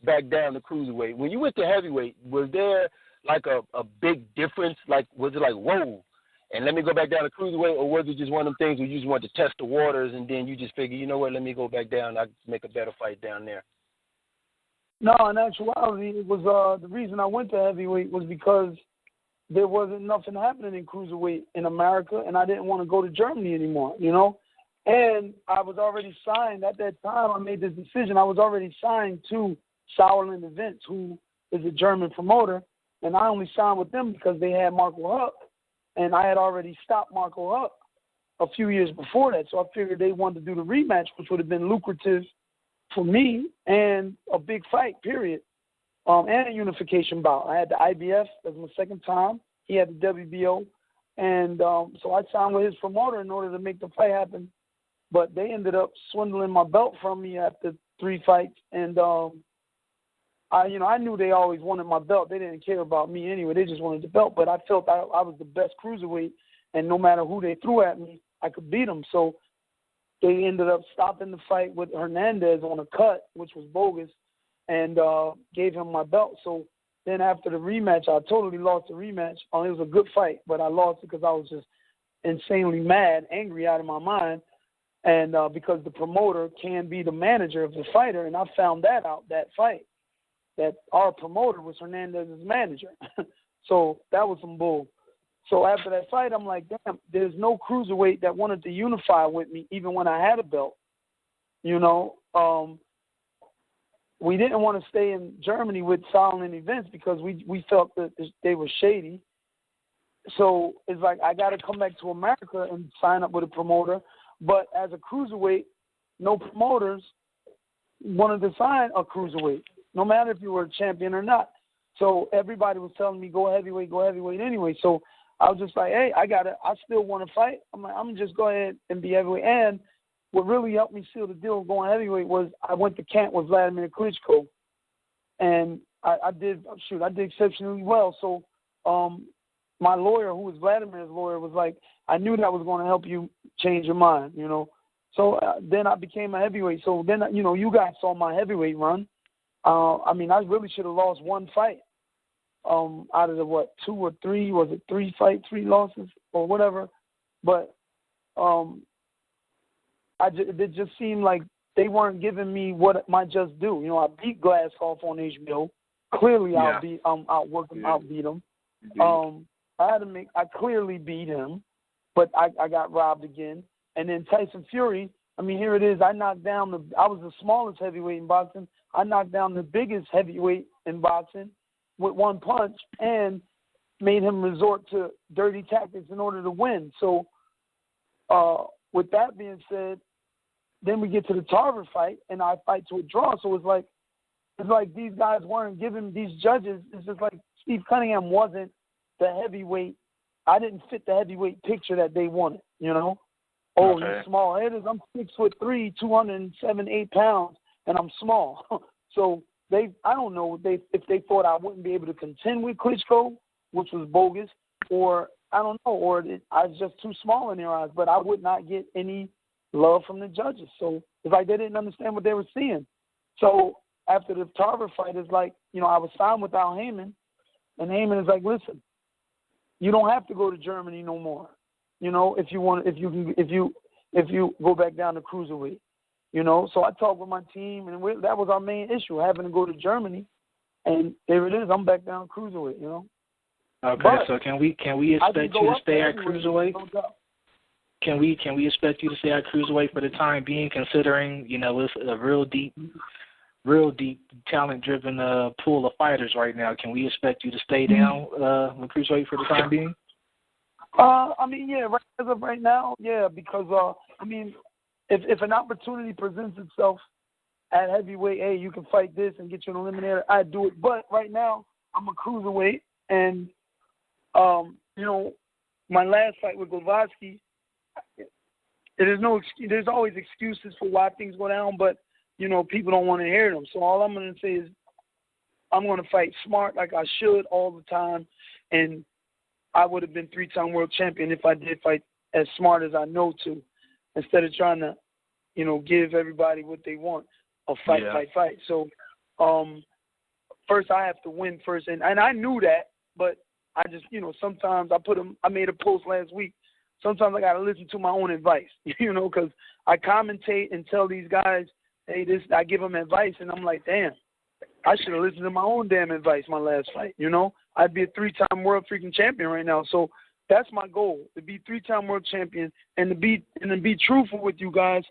back down to cruiserweight. When you went to heavyweight, was there like a big difference? Like, was it like, whoa, and let me go back down to cruiserweight, or was it just one of them things where you just wanted to test the waters and then you just figure, you know what, let me go back down, I can make a better fight down there? No, in actuality, it was the reason I went to heavyweight was because there wasn't nothing happening in cruiserweight in America, and I didn't want to go to Germany anymore, you know. And I was already signed at that time. I made this decision. I was already signed to Sauerland Events, who is a German promoter, and I only signed with them because they had Marco Huck, and I had already stopped Marco Huck a few years before that. So I figured they wanted to do the rematch, which would have been lucrative for me and a big fight, period, and a unification bout. I had the IBF. That was my second time. He had the WBO. And so I signed with his promoter in order to make the fight happen. But they ended up swindling my belt from me after 3 fights. And, I knew they always wanted my belt. They didn't care about me anyway. They just wanted the belt. But I felt I was the best cruiserweight, and no matter who they threw at me, I could beat them. So they ended up stopping the fight with Hernandez on a cut, which was bogus, and gave him my belt. So then after the rematch, I totally lost the rematch. It was a good fight, but I lost it because I was just insanely mad, angry out of my mind, and because the promoter can be the manager of the fighter, and I found that out, that fight, that our promoter was Hernandez's manager. So that was some bull. So after that fight, I'm like, damn, there's no cruiserweight that wanted to unify with me, even when I had a belt. You know, we didn't want to stay in Germany with Sauerland Events because we felt that they were shady. So it's like I got to come back to America and sign up with a promoter. But as a cruiserweight, no promoters wanted to sign a cruiserweight, no matter if you were a champion or not. So everybody was telling me, go heavyweight anyway. So I was just like, hey, I still want to fight. I'm like, I'm just go ahead and be heavyweight. And what really helped me seal the deal of going heavyweight was I went to camp with Vladimir Klitschko, and I did exceptionally well. So my lawyer, who was Vladimir's lawyer, was like, I knew that was going to help you change your mind, you know. So then I became a heavyweight. So then, you guys saw my heavyweight run. I really should have lost 1 fight. Out of the 2 or 3, was it 3 fights, 3 losses or whatever? But it just seemed like they weren't giving me what my just due. You know, I beat Glasgow on HBO. Clearly, I'll outwork him, outbeat him. I clearly beat him, but I got robbed again. And then Tyson Fury, here it is. I was the smallest heavyweight in boxing. I knocked down the biggest heavyweight in boxing with 1 punch and made him resort to dirty tactics in order to win. So with that being said, then we get to the Tarver fight, and I fight to a draw. So it's like these guys weren't giving these judges. It's just like Steve Cunningham wasn't the heavyweight. I didn't fit the heavyweight picture that they wanted, you know. Oh, okay. You small headers. I'm 6'3", 207, 8 pounds, and I'm small. So I don't know if they thought I wouldn't be able to contend with Klitschko, which was bogus, or I don't know, or I was just too small in their eyes. But I would not get any love from the judges. So it's like they didn't understand what they were seeing. So after the Tarver fight, it's like, I was signed with Al Heyman, and Heyman is like, listen, you don't have to go to Germany no more. If you go back down to cruiserweight. So I talked with my team, and that was our main issue, having to go to Germany. And there it is. I'm back down to cruiserweight. Okay, but so can we expect you to stay at cruiserweight? Can we expect you to stay at cruiserweight for the time being, considering it's a real deep talent-driven pool of fighters right now? Can we expect you to stay down with cruiserweight for the time being? As of right now, yeah, because if an opportunity presents itself at heavyweight, hey, you can fight this and get you an eliminator, I'd do it. But right now, I'm a cruiserweight, and my last fight with Glowacki, there's always excuses for why things go down, but people don't want to hear them. So all I'm going to say is I'm going to fight smart like I should all the time, and I would have been 3-time world champion if I did fight as smart as I know to, instead of trying to, give everybody what they want, a fight. So first I have to win first, and I knew that, but I just, sometimes I made a post last week. Sometimes I got to listen to my own advice, because I commentate and tell these guys, hey, I give them advice, and I'm like, damn, I should have listened to my own damn advice my last fight, you know? I'd be a 3-time world freaking champion right now. So that's my goal, to be 3-time world champion and to be truthful with you guys.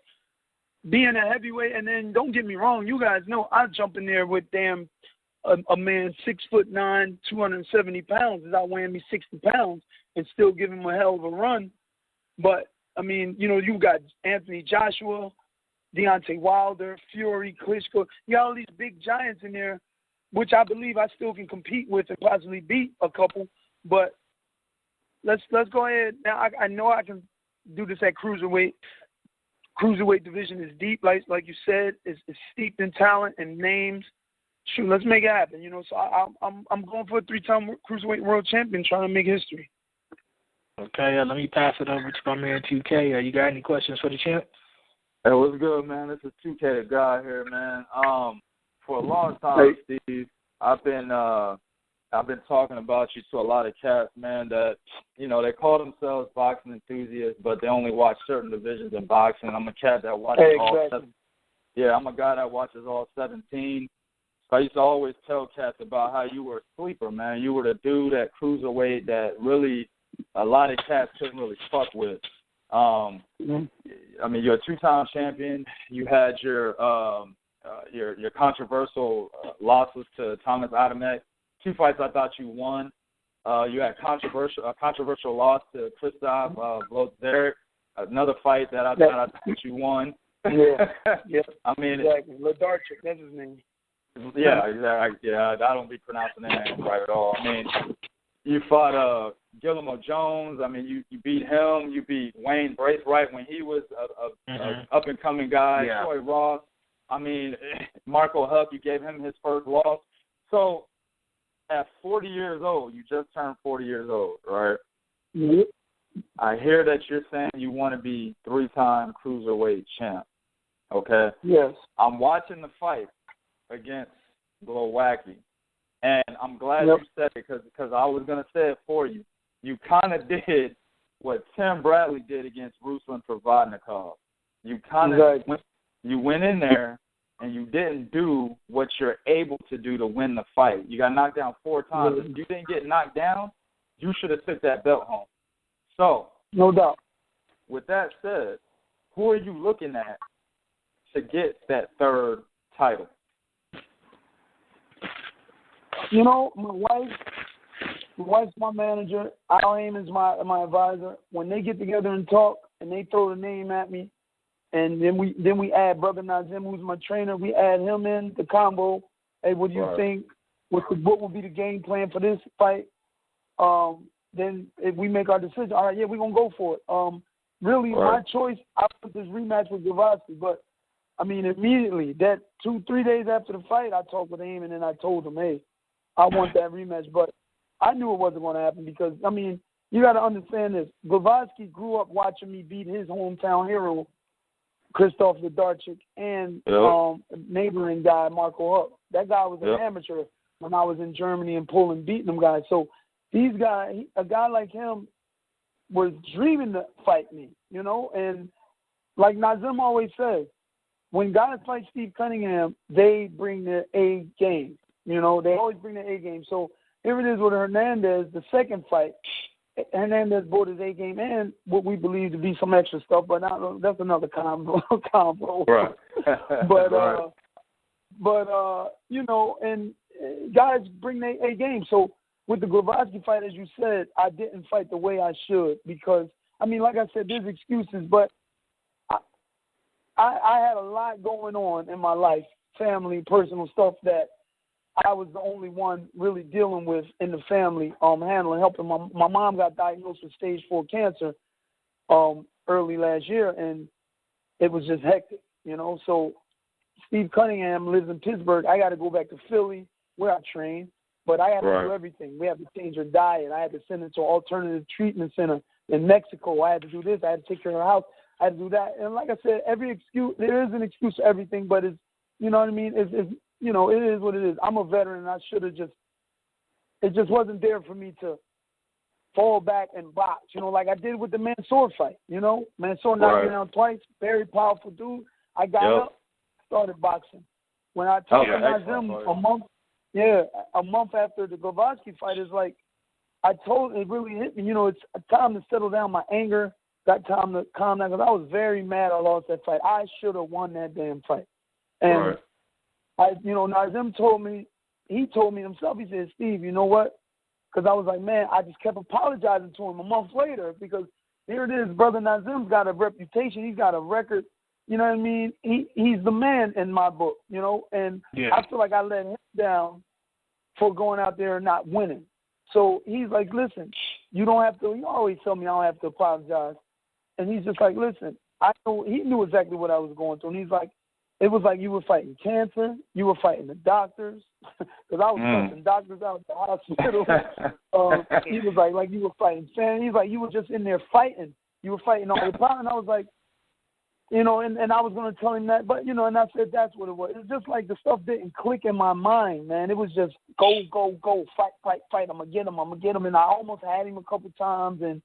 Being a heavyweight, and then don't get me wrong, you guys know I jump in there with damn a man 6'9", 270 pounds is outweighing me 60 pounds and still give him a hell of a run. But, I mean, you know, you got Anthony Joshua, Deontay Wilder, Fury, Klitschko. You got all these big giants in there, which I believe I still can compete with and possibly beat a couple. But let's go ahead. Now, I know I can do this at cruiserweight. Cruiserweight division is deep, like you said. It's steeped in talent and names. Shoot, let's make it happen. You know, so I'm going for a 3-time cruiserweight world champion, trying to make history. Okay, let me pass it over to my man 2K. You got any questions for the champ? Hey, what's good, man? This is 2K the guy here, man. For a long time, Steve, I've been talking about you to a lot of cats, man, that, you know, they call themselves boxing enthusiasts, but they only watch certain divisions in boxing. I'm a cat that watches all 7. Yeah, I'm a guy that watches all 17. So I used to always tell cats about how you were a sleeper, man. You were the dude at cruiserweight that really a lot of cats couldn't really fuck with. I mean, you're a 2-time champion. You had your controversial losses to Thomas Adamek. 2 fights I thought you won. You had a controversial loss to Christoph Blodzerik. Another fight that I thought you won. Yeah. I mean, exactly. Ledarchik, that's his name. Yeah, exactly. Yeah, I don't be pronouncing that name right at all. I mean, you fought Guillermo Jones. I mean, you beat him. You beat Wayne Braithwaite when he was a up-and-coming guy. Yeah. Troy Ross. I mean, Marco Huck, you gave him his first loss. So at 40 years old, you just turned 40 years old, right? Yep. I hear that you're saying you want to be 3-time cruiserweight champ, okay? Yes. I'm watching the fight against Glowacki, and I'm glad you said it because I was going to say it for you. You kind of did what Tim Bradley did against Ruslan Provodnikov. You kind of went in there and you didn't do what you're able to do to win the fight. You got knocked down 4 times. If you didn't get knocked down, you should have took that belt home. So, no doubt. With that said, who are you looking at to get that 3rd title? You know, my wife's my manager. Al Heyman's my advisor. When they get together and talk, and they throw the name at me, and then we add Brother Nazim, who's my trainer. We add him in the combo. Hey, what do you think? What would be the game plan for this fight? Then if we make our decision, all right, yeah, we're gonna go for it. Really, my choice, I put this rematch with Glowacki, but I mean, immediately, that 2-3 days after the fight, I talked with Heyman and I told him, hey, I want that rematch. But I knew it wasn't going to happen because, I mean, you got to understand this. Glowacki grew up watching me beat his hometown hero, Christoph Ledarchik, and neighboring guy, Marco Huck. That guy was an amateur when I was in Germany and Poland beating them guys. So these guys, a guy like him was dreaming to fight me, you know. And like Nazim always says, when guys fight Steve Cunningham, they bring their A game. You know, they always bring their A game. So here it is with Hernandez, the second fight. Hernandez brought his A game and what we believe to be some extra stuff, but that's another combo. Right. but you know, and guys bring their A game. So with the Glowacki fight, as you said, I didn't fight the way I should because, I mean, like I said, there's excuses, but I had a lot going on in my life, family, personal stuff that I was the only one really dealing with in the family, handling, helping. My mom got diagnosed with stage 4 cancer early last year, and it was just hectic, you know. So Steve Cunningham lives in Pittsburgh. I got to go back to Philly where I train, but I had to do everything. We had to change her diet. I had to send her to an alternative treatment center in Mexico. I had to do this. I had to take care of her house. I had to do that. And like I said, there is an excuse for everything, but it's, you know what I mean? It's you know, it is what it is. I'm a veteran, and I should have it just wasn't there for me to fall back and box, you know, like I did with the Mansour fight, you know. Mansour knocked me down twice, very powerful dude. I got up, started boxing. when I talked to Nazem a month after the Glavatsky fight, it's like I told it really hit me. You know, it's time to settle down my anger. Got time to calm down because I was very mad I lost that fight. I should have won that damn fight. And Nazem told me, he told me himself, he said, Steve, you know what? Because I was like, man, I just kept apologizing to him a month later because here it is, brother Nazem's got a reputation. He's got a record. You know what I mean? He's the man in my book, you know, and I feel like I let him down for going out there and not winning. So he's like, listen, you don't have to, you always tell me I don't have to apologize. And he's just like, listen, I know, he knew exactly what I was going through. And he's like, it was like you were fighting cancer, you were fighting the doctors, because I was fighting doctors out at the hospital. He was like you were fighting family. He's like, you were just in there fighting. You were fighting all the time. And I was like, you know, and I was going to tell him that, but, you know, and I said that's what it was. It's just like the stuff didn't click in my mind, man. It was just go, fight. I'm going to get him. And I almost had him a couple times, and,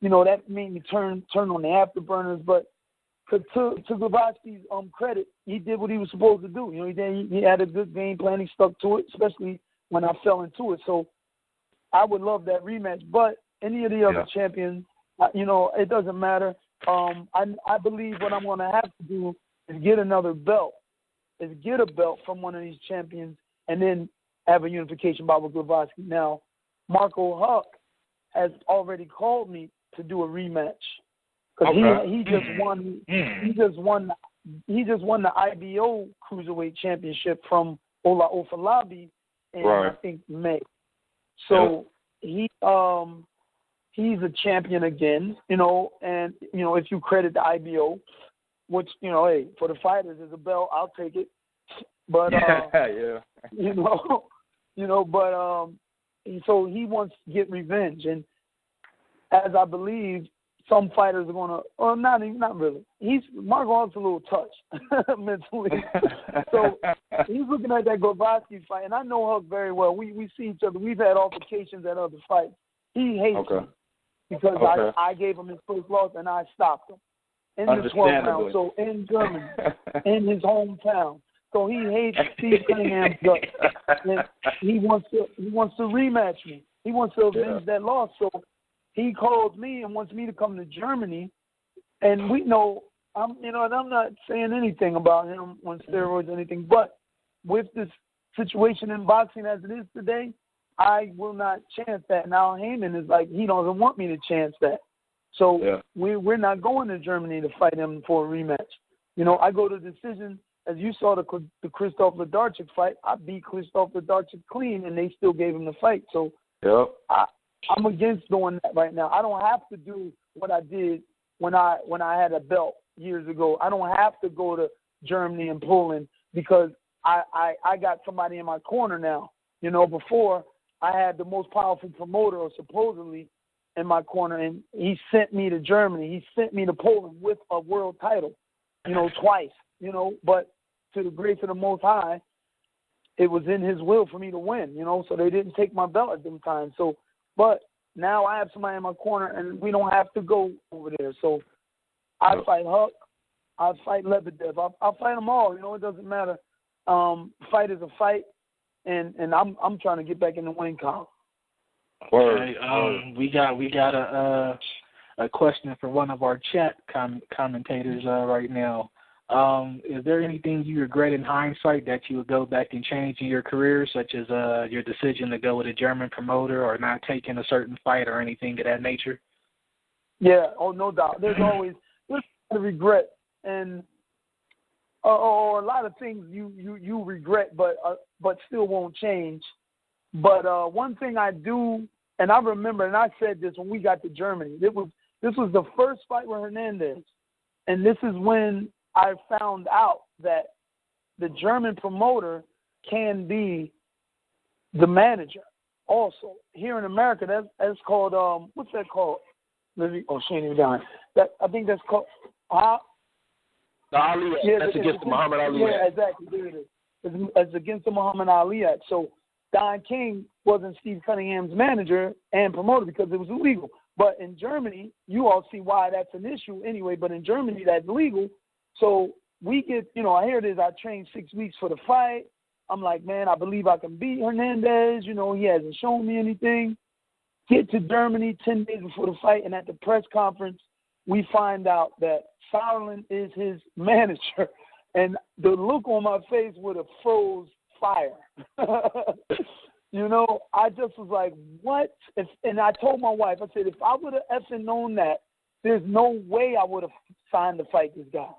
you know, that made me turn on the afterburners. But to Glavatsky's credit, he did what he was supposed to do. You know, he had a good game plan. He stuck to it, especially when I fell into it. So I would love that rematch. But any of the other champions, you know, it doesn't matter. I believe what I'm going to have to do is get another belt, get a belt from one of these champions, and then have a unification bout with Glavatsky. Now, Marco Huck has already called me to do a rematch because he just won. He just won the IBO Cruiserweight Championship from Ola Ofalabi in I think May. So he's a champion again, you know, and, you know, if you credit the IBO, which, you know, hey, for the fighters is a belt, I'll take it. But, so he wants to get revenge. And as I believe, some fighters are going to, or not really. Marco Huck's a little touched mentally. So he's looking at that Glavatsky fight, and I know Huck very well. We see each other. We've had altercations at other fights. He hates me because I gave him his first loss and I stopped him in the 12th round. So in Germany, in his hometown. So he hates Steve Cunningham's guts. And he wants to rematch me. He wants to avenge that loss. So he calls me and wants me to come to Germany. And we know, I'm not saying anything about him on steroids or anything, but with this situation in boxing as it is today, I will not chance that. Now Heyman is like, he doesn't want me to chance that. So we're not going to Germany to fight him for a rematch. You know, I go to decision. As you saw the Christoph Wlodarczyk fight, I beat Christoph Wlodarczyk clean, and they still gave him the fight. So I'm against doing that right now. I don't have to do what I did when I had a belt years ago. I don't have to go to Germany and Poland because I got somebody in my corner now. You know, before I had the most powerful promoter, or supposedly, in my corner, and he sent me to Germany. He sent me to Poland with a world title, you know, twice, you know, but to the grace of the Most High, it was in his will for me to win, you know, so they didn't take my belt at them times. So, but now I have somebody in my corner, and we don't have to go over there. So I fight Huck, I fight Lebedev, I'll fight them all, you know, it doesn't matter. Fight is a fight, and I'm trying to get back in the winning column. Okay, we got a question for one of our chat commentators right now. Is there anything you regret in hindsight that you would go back and change in your career, such as your decision to go with a German promoter or not taking a certain fight or anything of that nature? Yeah, no doubt. There's always a regret, and or a lot of things you regret, but still won't change. But one thing I do, and I remember, and I said this when we got to Germany. This was the first fight with Hernandez, and this is when I found out that the German promoter can be the manager. Also, here in America, that's called what's that called? She ain't even down. I think that's called the Ali Act. Yeah, that's against the Muhammad Ali Act. Yeah, exactly. There it is. It's against the Muhammad Ali Act. So Don King wasn't Steve Cunningham's manager and promoter because it was illegal. But in Germany, you all see why that's an issue anyway. But in Germany, that's legal. So we get, I hear this, I trained 6 weeks for the fight. I'm like, man, I believe I can beat Hernandez. He hasn't shown me anything. Get to Germany 10 days before the fight, and at the press conference, we find out that Sauerland is his manager. And the look on my face would have froze fire. I just was like, what? And I told my wife, I said, if I would have effing known that, there's no way I would have signed to fight this guy.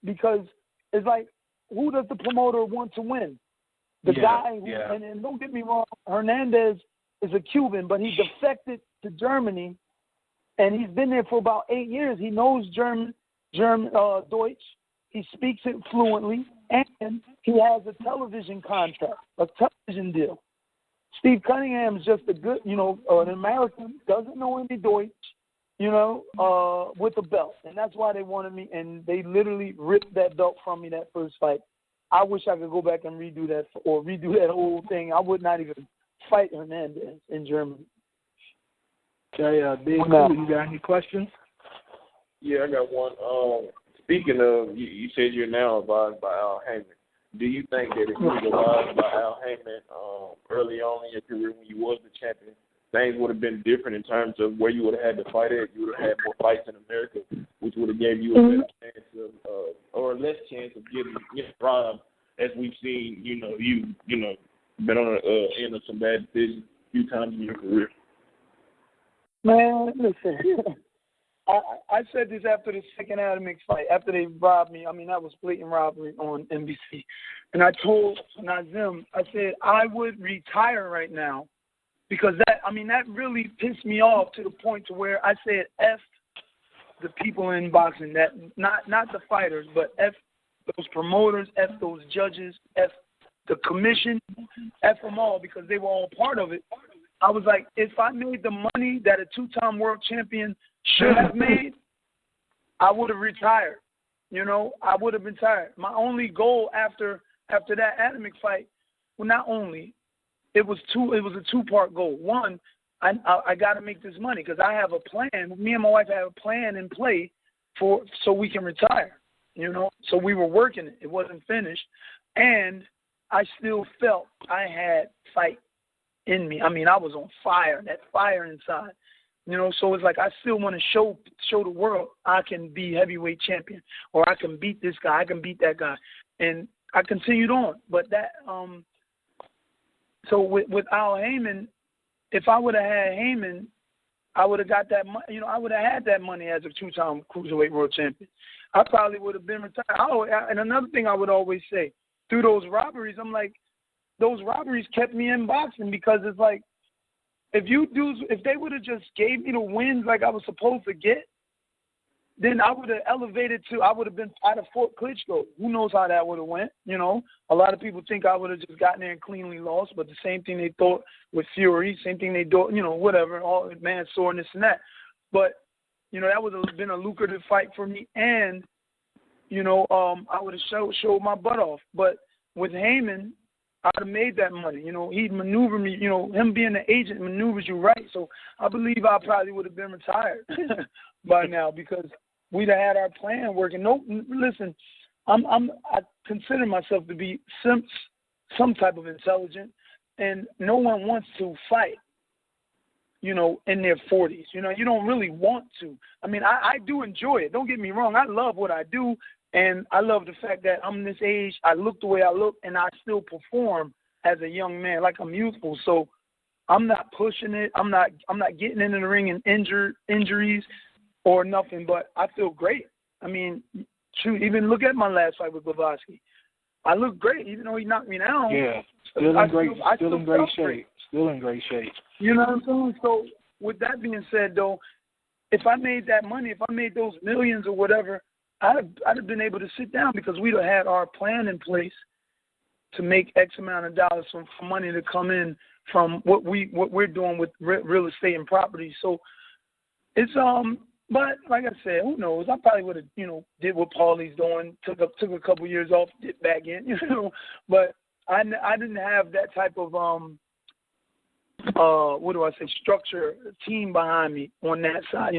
Because it's like, who does the promoter want to win? The guy who, and don't get me wrong, Hernandez is a Cuban, but he defected to Germany, and he's been there for about 8 years. He knows German, Deutsch. He speaks it fluently, and he has a television contract, a television deal. Steve Cunningham is just a good, an American, doesn't know any Deutsch, with a belt. And that's why they wanted me, and they literally ripped that belt from me that first fight. I wish I could go back and redo that whole thing. I would not even fight Hernandez in Germany. Okay, Big Cool, you got any questions? Yeah, I got one. Speaking of, you said you're now advised by Al Heyman. Do you think that if you were advised by Al Heyman early on in your career when you was the champion, things would have been different in terms of where you would have had to fight at? You would have had more fights in America, which would have gave you a better chance of, or less chance of getting robbed, as we've seen. You've been on the end of some bad decisions a few times in your career. Man, listen. I said this after the second Atomic fight, after they robbed me. I mean, that was blatant robbery on NBC. And I told Nazim, I said, I would retire right now because that really pissed me off to the point to where I said, F the people in boxing, that not the fighters, but F those promoters, F those judges, F the commission, F them all, because they were all part of it. I was like, if I made the money that a two-time world champion should have made, I would have retired. I would have been tired. My only goal after that Atomic fight, well, not only, it was a two-part goal. One, I got to make this money because I have a plan. Me and my wife have a plan in play so we can retire. So we were working it. It wasn't finished, and I still felt I had fight in me. I mean, I was on fire, that fire inside. So it's like I still want to show the world I can be heavyweight champion, or I can beat this guy, I can beat that guy. And I continued on. But that so with Al Heyman, if I would have had Heyman, I would have got that money. I would have had that money as a two-time Cruiserweight world champion. I probably would have been retired. And another thing I would always say, through those robberies, I'm like, those robberies kept me in boxing because it's like, if they would have just gave me the wins like I was supposed to get, then I would have elevated I would have been out of Fort Klitschko. Who knows how that would have went? A lot of people think I would have just gotten there and cleanly lost, but the same thing they thought with Fury, same thing they thought, whatever, all Mansoor and this and that. But, that would have been a lucrative fight for me, and, I would have showed my butt off. But with Heyman, I'd have made that money. He'd maneuver me. Him being the agent maneuvers you right. So I believe I probably would have been retired by now because we'd have had our plan working. No, listen, I consider myself to be some type of intelligent, and no one wants to fight, in their 40s. You don't really want to. I mean, I do enjoy it. Don't get me wrong. I love what I do. And I love the fact that I'm this age, I look the way I look, and I still perform as a young man, like I'm youthful. So I'm not pushing it. I'm not getting into the ring and injuries or nothing, but I feel great. I mean, shoot, even look at my last fight with Blavatsky. I look great, even though he knocked me down. Yeah, still in great shape. Still in great shape. You know what I'm saying? So with that being said, though, if I made that money, if I made those millions or whatever, I'd have been able to sit down because we'd have had our plan in place to make X amount of dollars from money to come in from what we're doing with real estate and property. So it's but like I said, who knows? I probably would have did what Paulie's doing, took a couple years off, did back in, But I didn't have that type of structure, team behind me on that side,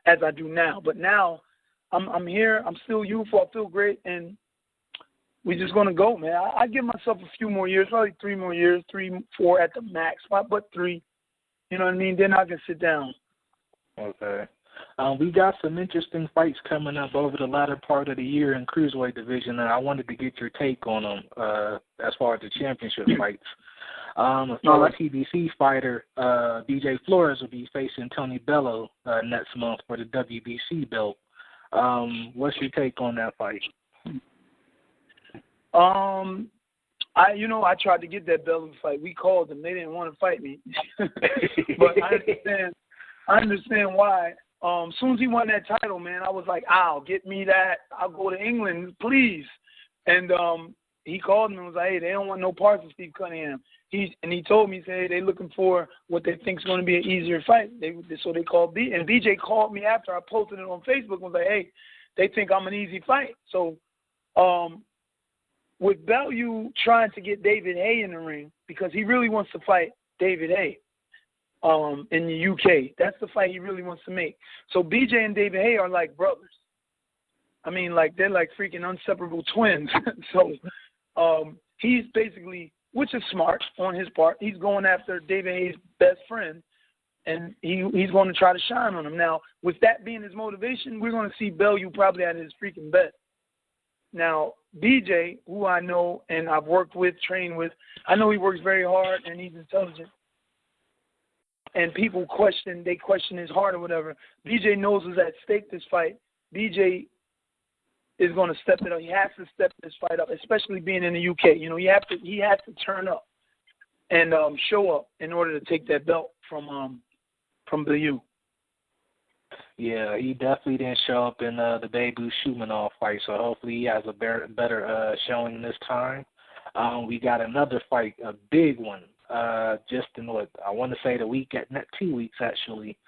as I do now. But now I'm here. I'm still youthful. I feel great, and we're just gonna go, man. I give myself a few more years, probably 3 more years, 3, 4 at the max, but 3. You know what I mean? Then I can sit down. Okay. We got some interesting fights coming up over the latter part of the year in Cruiserweight division, and I wanted to get your take on them as far as the championship fights. A fellow TBC fighter, DJ Flores, will be facing Tony Bello next month for the WBC belt. What's your take on that fight? I tried to get that Bello fight. We called them. They didn't want to fight me. But I understand why. As soon as he won that title, man, I was like, get me that. I'll go to England, please. And he called me and was like, hey, they don't want no parts of Steve Cunningham. He told me, he said, hey, they're looking for what they think is going to be an easier fight. So they called B. And BJ called me after I posted it on Facebook and was like, hey, they think I'm an easy fight. So with Bellew trying to get David Haye in the ring, because he really wants to fight David Haye in the UK. That's the fight he really wants to make. So BJ and David Haye are like brothers. I mean, like, they're like freaking inseparable twins. So he's basically, which is smart on his part, he's going after David Haye's best friend, and he's going to try to shine on him. Now, with that being his motivation, we're going to see Bellew probably at his freaking best. Now, BJ, who I know and I've worked with, trained with, I know he works very hard and he's intelligent. And people question his heart or whatever. BJ knows what's at stake this fight. BJ is going to step it up. He has to step this fight up, especially being in the UK. You know, he has to turn up and show up in order to take that belt from Bellew. Yeah, he definitely didn't show up in the Babu Shumanov fight, so hopefully he has a better showing this time. We got another fight, a big one, just in I want to say 2 weeks actually.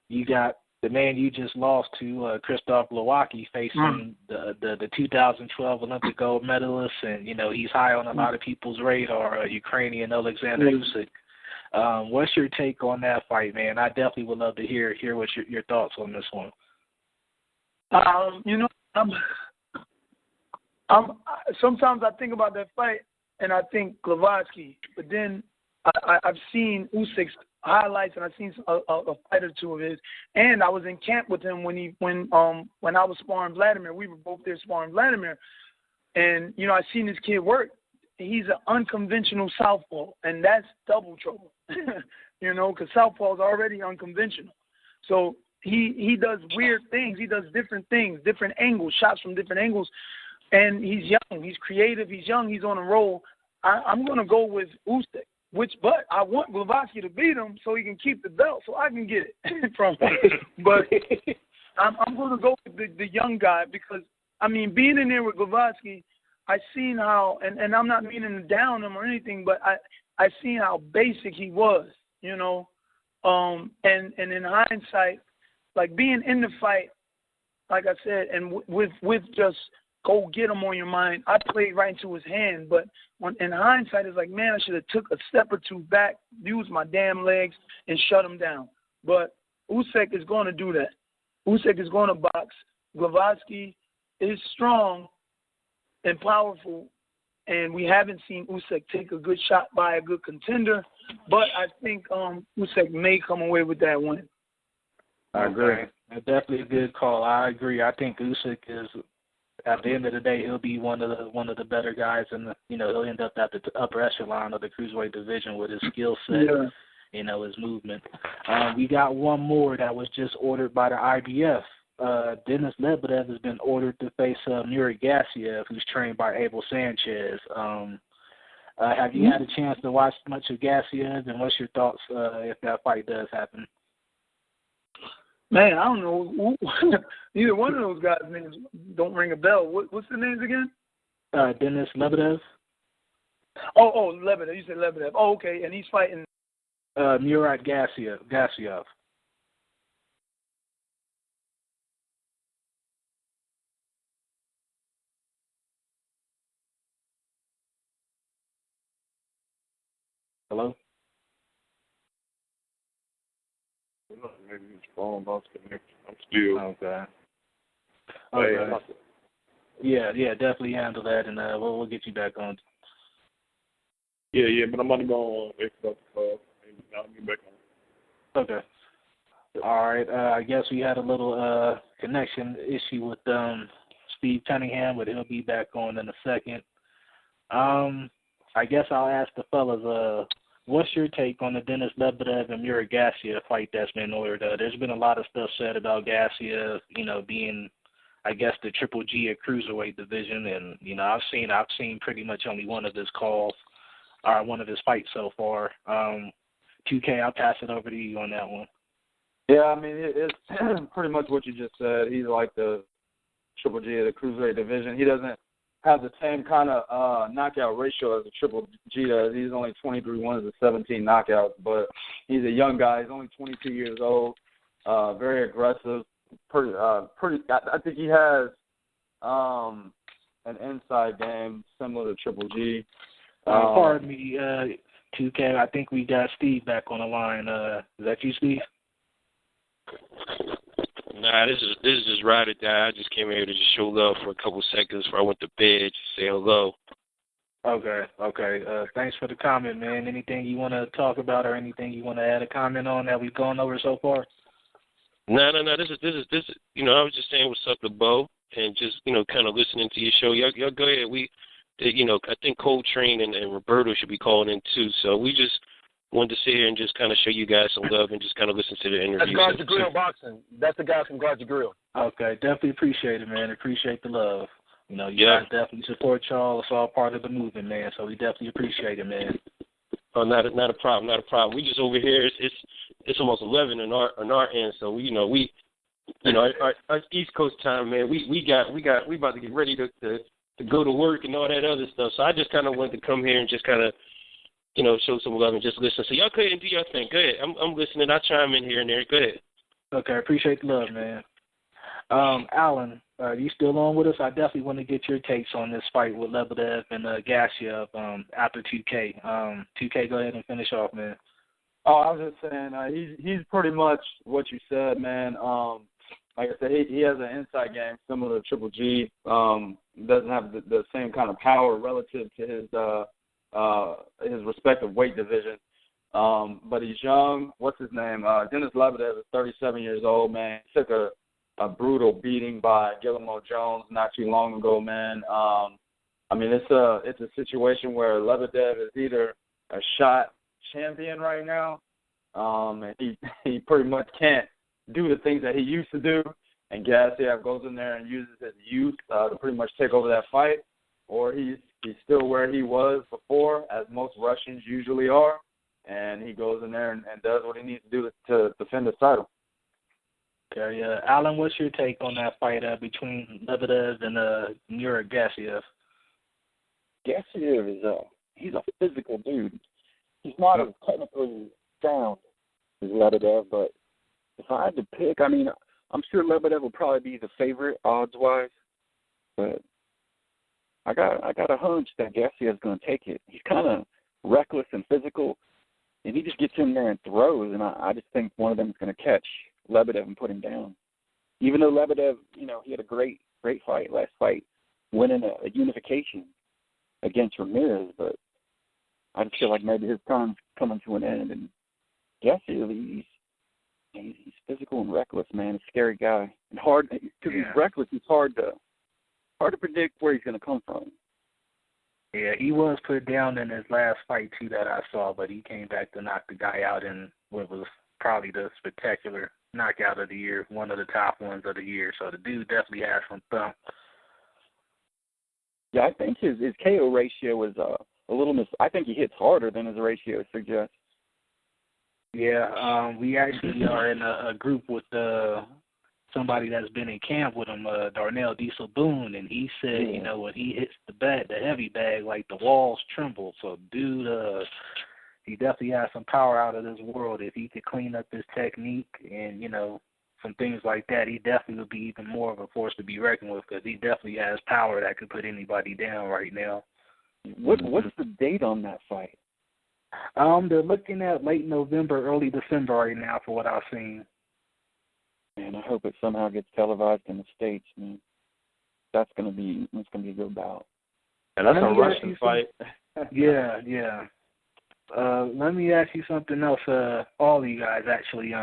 You got the man you just lost to, Krzysztof Glowacki, facing the 2012 Olympic gold medalist, and he's high on a lot of people's radar, Ukrainian Alexander Ustinov. What's your take on that fight, man? I definitely would love to hear what your thoughts on this one. Sometimes I think about that fight and I think Glowacki, but then I've seen Usyk's highlights and I've seen a fight or two of his, and I was in camp with him when I was sparring Vladimir. We were both there sparring Vladimir, and I seen this kid work. He's an unconventional southpaw, and that's double trouble, because southpaw is already unconventional. So he does weird things. He does different things, different angles, shots from different angles, and he's young. He's creative. He's young. He's on a roll. I'm going to go with Usyk, but I want Glowacki to beat him so he can keep the belt so I can get it from him. But I'm going to go with the young guy because, being in there with Glowacki, I seen how, and I'm not meaning to down him or anything, but I seen how basic he was, and in hindsight, like being in the fight, like I said, and with just go get him on your mind, I played right into his hand, but in hindsight, it's like, man, I should have took a step or two back, used my damn legs, and shut him down. But Usyk is going to do that. Usyk is going to box. Glowacki is strong and powerful, and we haven't seen Usyk take a good shot by a good contender, but I think Usyk may come away with that win. I agree. Definitely a good call. I agree. I think Usyk is, at the end of the day, he'll be one of the better guys, and he'll end up at the upper echelon of the cruiserweight division with his skill set, his movement. We got one more that was just ordered by the IBF. Denis Lebedev has been ordered to face Murat Gassiev, who's trained by Abel Sanchez. Have you had a chance to watch much of Gassiev, and what's your thoughts if that fight does happen? Man, I don't know. Neither one of those guys' names don't ring a bell. What's the names again? Denis Lebedev. Oh, Lebedev. You said Lebedev. Oh, okay. And he's fighting Murat Gassiev. Hello? Maybe his phone lost connection. I'm still. Okay. Okay. Yeah, definitely handle that, and we'll get you back on. Yeah, but I'm about to go on Xbox call, and I'll get back on. Okay. All right. I guess we had a little connection issue with Steve Cunningham, but he'll be back on in a second. I guess I'll ask the fellas, what's your take on the Denis Lebedev and Murat Gassiev fight that's been ordered? There's been a lot of stuff said about Gassiev, being, I guess, the Triple G at Cruiserweight division, and I've seen pretty much only one of his calls, or one of his fights so far. 2K, I'll pass it over to you on that one. Yeah, I mean, it's pretty much what you just said. He's like the Triple G of the Cruiserweight division. He doesn't have the same kind of knockout ratio as the Triple G does. He's only 23 wins and 17 knockouts, but he's a young guy. He's only 22 years old, very aggressive. I think he has an inside game similar to Triple G. Pardon me, 2K. I think we got Steve back on the line. Is that you, Steve? Nah, this is just ride or die. I just came here to just show love for a couple seconds before I went to bed, just say hello. Okay. Thanks for the comment, man. Anything you want to talk about or anything you want to add a comment on that we've gone over so far? No. This is. I was just saying what's up to Bo and just kind of listening to your show. Y'all go ahead. I think Coltrane and Roberto should be calling in too. So we just wanted to sit here and just kind of show you guys some love and just kind of listen to the interview. That's Guard Your Grill Boxing. That's the guy from Guard Your Grill. Okay, definitely appreciate it, man. Appreciate the love. You guys definitely support y'all. It's all part of the movement, man. So we definitely appreciate it, man. Oh, not a problem. We just over here. It's almost 11 on our end. So our East Coast time, man. We about to get ready to go to work and all that other stuff. So I just kind of wanted to come here and just kind of show some love and just listen. So y'all go ahead and do your thing. Go ahead. I'm listening. I'll chime in here and there. Go ahead. Okay, appreciate the love, man. Alan, are you still on with us? I definitely want to get your takes on this fight with Lebedev and Gassiev after 2K. 2K, go ahead and finish off, man. Oh, I was just saying, he's pretty much what you said, man. Like I said, he has an inside game similar to Triple G. Doesn't have the same kind of power relative to his respective weight division. But he's young. What's his name? Denis Lebedev is 37 years old, man. He took a brutal beating by Guillermo Jones not too long ago, man. I mean, it's a situation where Lebedev is either a shot champion right now, and he pretty much can't do the things that he used to do, and Gassiev goes in there and uses his youth to pretty much take over that fight, or he's still where he was before, as most Russians usually are, and he goes in there and does what he needs to do to defend his title. Okay, Alan, what's your take on that fight between Lebedev and Murat Gassiev? Gassiev is he's a physical dude. He's not as technically sound as Lebedev, but if I had to pick, I mean, I'm sure Lebedev will probably be the favorite odds-wise, but I got a hunch that Gassiev's going to take it. He's kind of reckless and physical, and he just gets in there and throws, and I just think one of them is going to catch Lebedev and put him down. Even though Lebedev, he had a great fight last fight, winning a unification against Ramirez, but I just feel like maybe his time's coming to an end. And Gassiev, he's physical and reckless, man. A scary guy, and hard because he's reckless. It's hard to predict where he's going to come from. Yeah, he was put down in his last fight too that I saw, but he came back to knock the guy out in what was probably the spectacular knockout of the year, one of the top ones of the year. So the dude definitely has some thump. Yeah, I think his KO ratio is a little I think he hits harder than his ratio suggests. Yeah, we actually are in a group with somebody that's been in camp with him, Darnell Diesel Boone, and he said, when he hits the heavy bag, like the walls tremble. So, dude, he definitely has some power out of this world. If he could clean up his technique and, some things like that, he definitely would be even more of a force to be reckoned with because he definitely has power that could put anybody down right now. What's the date on that fight? They're looking at late November, early December right now for what I've seen. Man, I hope it somehow gets televised in the States, man. that's gonna be a good bout. And that's a Russian fight. Yeah. Let me ask you something else. All of you guys, actually.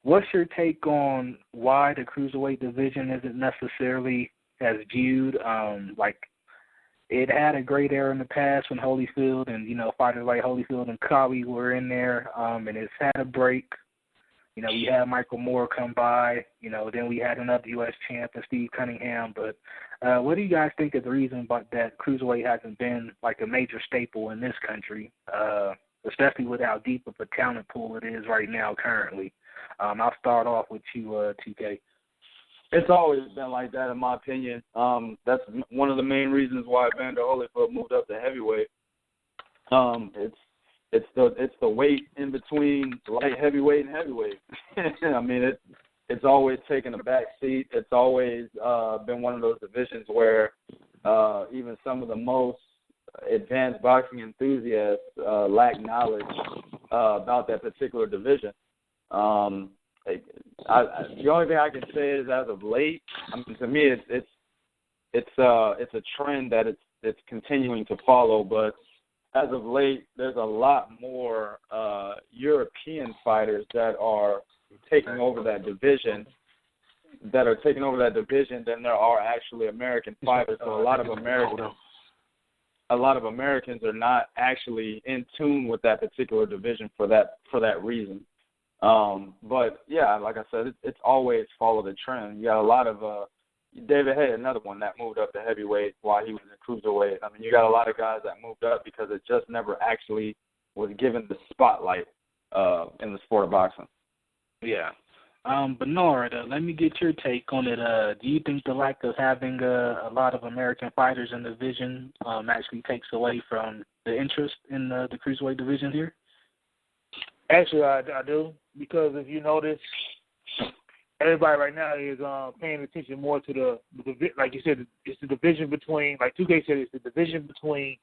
What's your take on why the cruiserweight division isn't necessarily as viewed? Like, it had a great era in the past when Holyfield and, fighters like Holyfield and Commey were in there, and it's had a break. We had Michael Moore come by, then we had another U.S. champ, Steve Cunningham. But what do you guys think is the reason that cruiserweight hasn't been like a major staple in this country, especially with how deep of a talent pool it is right now currently? I'll start off with you, TK. It's always been like that, in my opinion. That's one of the main reasons why Evander Holyfield moved up to heavyweight. It's the weight in between light heavyweight and heavyweight. I mean, it's always taken a back seat. It's always been one of those divisions where even some of the most advanced boxing enthusiasts lack knowledge about that particular division. The only thing I can say is, as of late, I mean, to me, it's a trend that it's continuing to follow. But as of late, there's a lot more European fighters that are taking over that division. Than there are actually American fighters. So a lot of Americans are not actually in tune with that particular division for that reason. But yeah, like I said, it's always followed the trend. You got a lot of David Hay, another one that moved up to heavyweight while he was in cruiserweight. I mean, you got a lot of guys that moved up because it just never actually was given the spotlight in the sport of boxing. Yeah. Bernard, let me get your take on it. Do you think the lack of having a lot of American fighters in the division actually takes away from the interest in the cruiserweight division here? Actually, I do, because if you notice, everybody right now is paying attention more to the like you said, it's the division between, like 2K said, it's the division between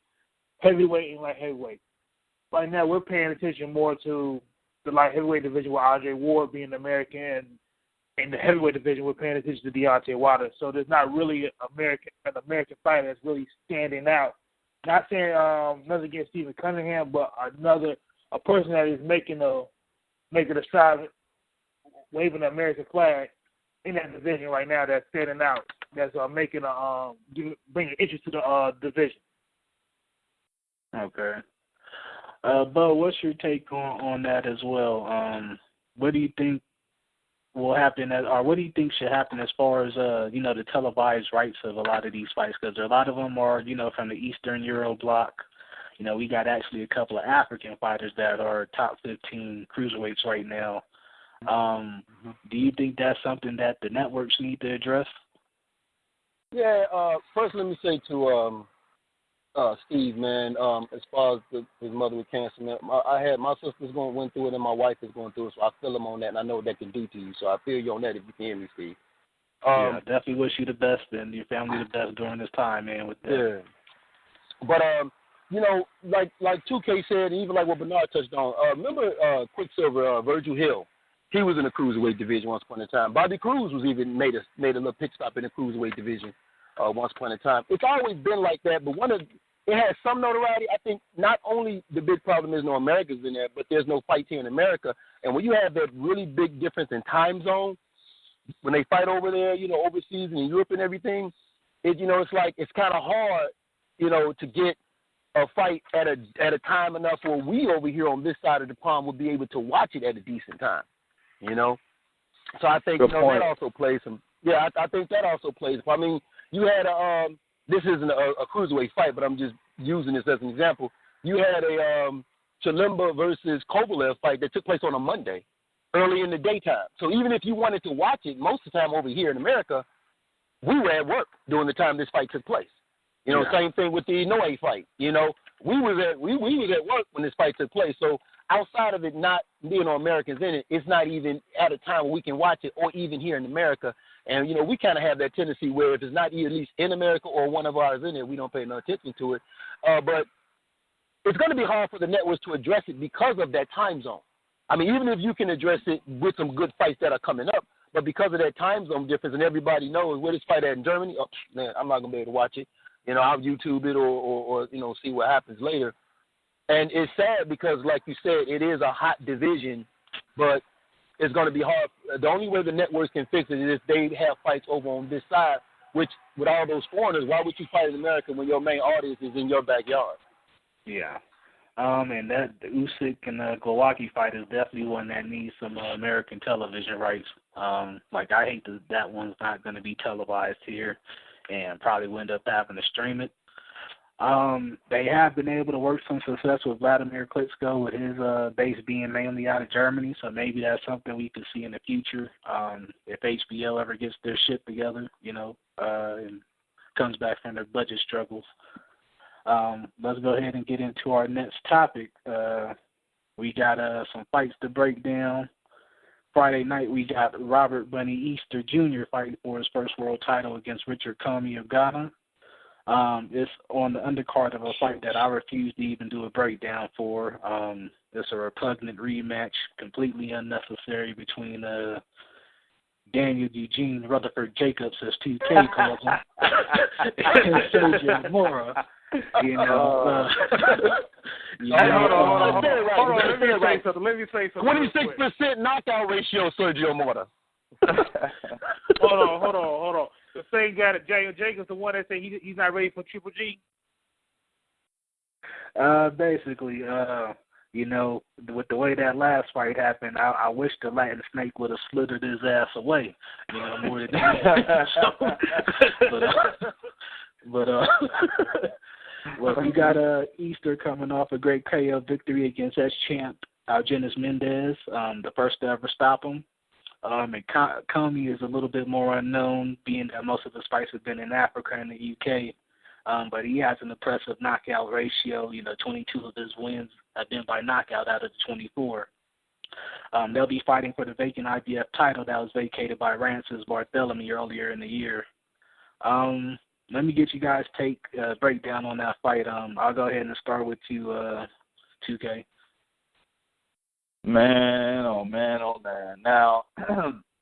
heavyweight and light heavyweight. Right now, we're paying attention more to the light heavyweight division with Andre Ward being American, and in the heavyweight division, we're paying attention to Deontay Wilder. So there's not really an American fighter that's really standing out. Not saying nothing against Stephen Cunningham, but a person that is making a stride, waving the American flag in that division right now, that's standing out, that's bringing interest to the division. Okay. Bo, what's your take on that as well? What do you think will happen, or what do you think should happen as far as the televised rights of a lot of these fights? Because a lot of them are from the Eastern Euro bloc. We got actually a couple of African fighters that are top 15 cruiserweights right now. Do you think that's something that the networks need to address? Yeah. First, let me say to Steve, man. As far as his mother with cancer, man, my sister's went through it, and my wife is going through it. So I feel him on that, and I know what that can do to you. So I feel you on that. If you can hear me, Steve. Yeah, definitely wish you the best and your family the best during this time, man. With that. Yeah. But like 2K said, even like what Bernard touched on. Remember Quicksilver, Virgil Hill? He was in the cruiserweight division once upon a time. Bobby Cruz was even made a little pit stop in the cruiserweight division once upon a time. It's always been like that, but it has some notoriety. I think not only the big problem is no Americans in there, but there's no fights here in America. And when you have that really big difference in time zone, when they fight over there, overseas and in Europe and everything, it's like it's kind of hard, to get a fight at a time enough where we over here on this side of the pond will be able to watch it at a decent time. So I think that also plays some. Yeah, I think that also plays. I mean, you had this isn't a cruiserweight fight, but I'm just using this as an example. You had a Chilemba versus Kovalev fight that took place on a Monday, early in the daytime. So even if you wanted to watch it, most of the time over here in America, we were at work during the time this fight took place. Same thing with the Inoue fight. We was at work when this fight took place. So outside of it not being no Americans in it, it's not even at a time where we can watch it, or even here in America. And, we kind of have that tendency where if it's not at least in America or one of ours in it, we don't pay no attention to it. But it's going to be hard for the networks to address it because of that time zone. I mean, even if you can address it with some good fights that are coming up, But because of that time zone difference, and everybody knows where this fight at in Germany, oh, man, I'm not gonna be able to watch it. I'll YouTube it or see what happens later. And it's sad because, like you said, it is a hot division, but it's going to be hard. The only way the networks can fix it is if they have fights over on this side, which, with all those foreigners, why would you fight in America when your main audience is in your backyard? Yeah. And that the Usyk and the Glowacki fight is definitely one that needs some American television rights. Like, I hate that one's not going to be televised here and probably will end up having to stream it. They have been able to work some success with Vladimir Klitschko with his base being mainly out of Germany, so maybe that's something we could see in the future if HBO ever gets their shit together, and comes back from their budget struggles. Let's go ahead and get into our next topic. We got some fights to break down. Friday night, we got Robert Bunny Easter Jr. fighting for his first world title against Richard Commey of Ghana. It's on the undercard of a fight that I refuse to even do a breakdown for. It's a repugnant rematch, completely unnecessary between Daniel Eugene Rutherford Jacobs, as 2K calls him, and Sergio Mora. Hold on. Let me say something. 26% knockout ratio, Sergio Mora. Hold on. The same guy that Daniel Jacobs, the one that said he's not ready for Triple G. Basically, with the way that last fight happened, I wish the Latin Snake would have slithered his ass away, more than anything. Well, we got Easter coming off a great KO victory against ex-champ Algenis Mendez, the first to ever stop him. And Commey is a little bit more unknown, being that most of his fights have been in Africa and the UK. But he has an impressive knockout ratio. 22 of his wins have been by knockout out of the 24. They'll be fighting for the vacant IBF title that was vacated by Rances Barthélemy earlier in the year. Let me get you guys' breakdown on that fight. I'll go ahead and start with you, 2K. Man, oh man. Now,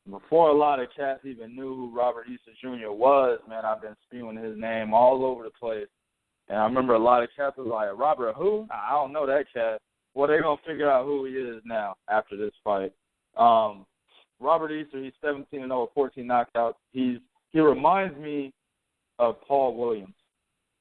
before a lot of cats even knew who Robert Easter Jr. was, man, I've been spewing his name all over the place. And I remember a lot of cats was like, Robert who? I don't know that cat. Well, they're going to figure out who he is now after this fight. Robert Easter, he's 17-0 with 14 knockouts. He reminds me of Paul Williams.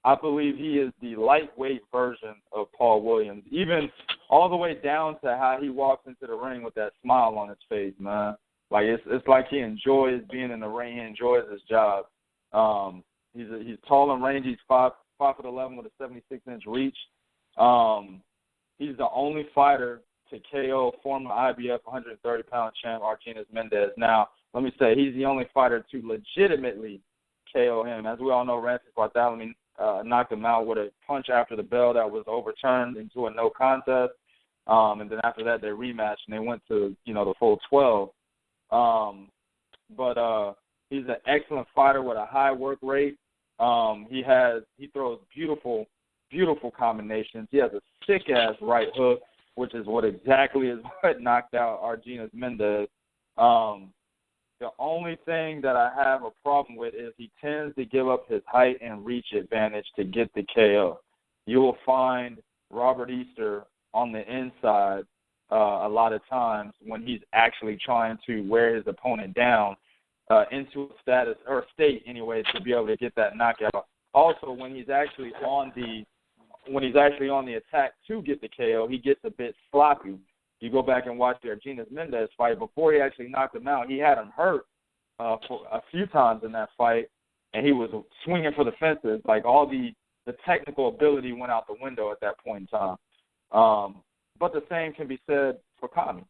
I believe he is the lightweight version of Paul Williams, even all the way down to how he walks into the ring with that smile on his face, man. Like it's like he enjoys being in the ring. He enjoys his job. He's tall and rangy. He's 5'11" with a 76-inch reach. He's the only fighter to KO former IBF 130-pound champ Algenis Mendez. Now, let me say, he's the only fighter to legitimately KO him. As we all know, Rances Barthélemy knocked him out with a punch after the bell that was overturned into a no contest. And then after that, they rematched and they went to, the full 12. But he's an excellent fighter with a high work rate. He throws beautiful combinations. He has a sick-ass right hook, which is what knocked out Algenis Mendez. The only thing that I have a problem with is he tends to give up his height and reach advantage to get the KO. You will find Robert Easter on the inside a lot of times when he's actually trying to wear his opponent down into a state anyway to be able to get that knockout. Also, when he's actually on the attack to get the KO, he gets a bit sloppy. You go back and watch the Algenis Mendez fight. Before he actually knocked him out, he had him hurt for a few times in that fight, and he was swinging for the fences. Like all the technical ability went out the window at that point in time. But the same can be said for Commey.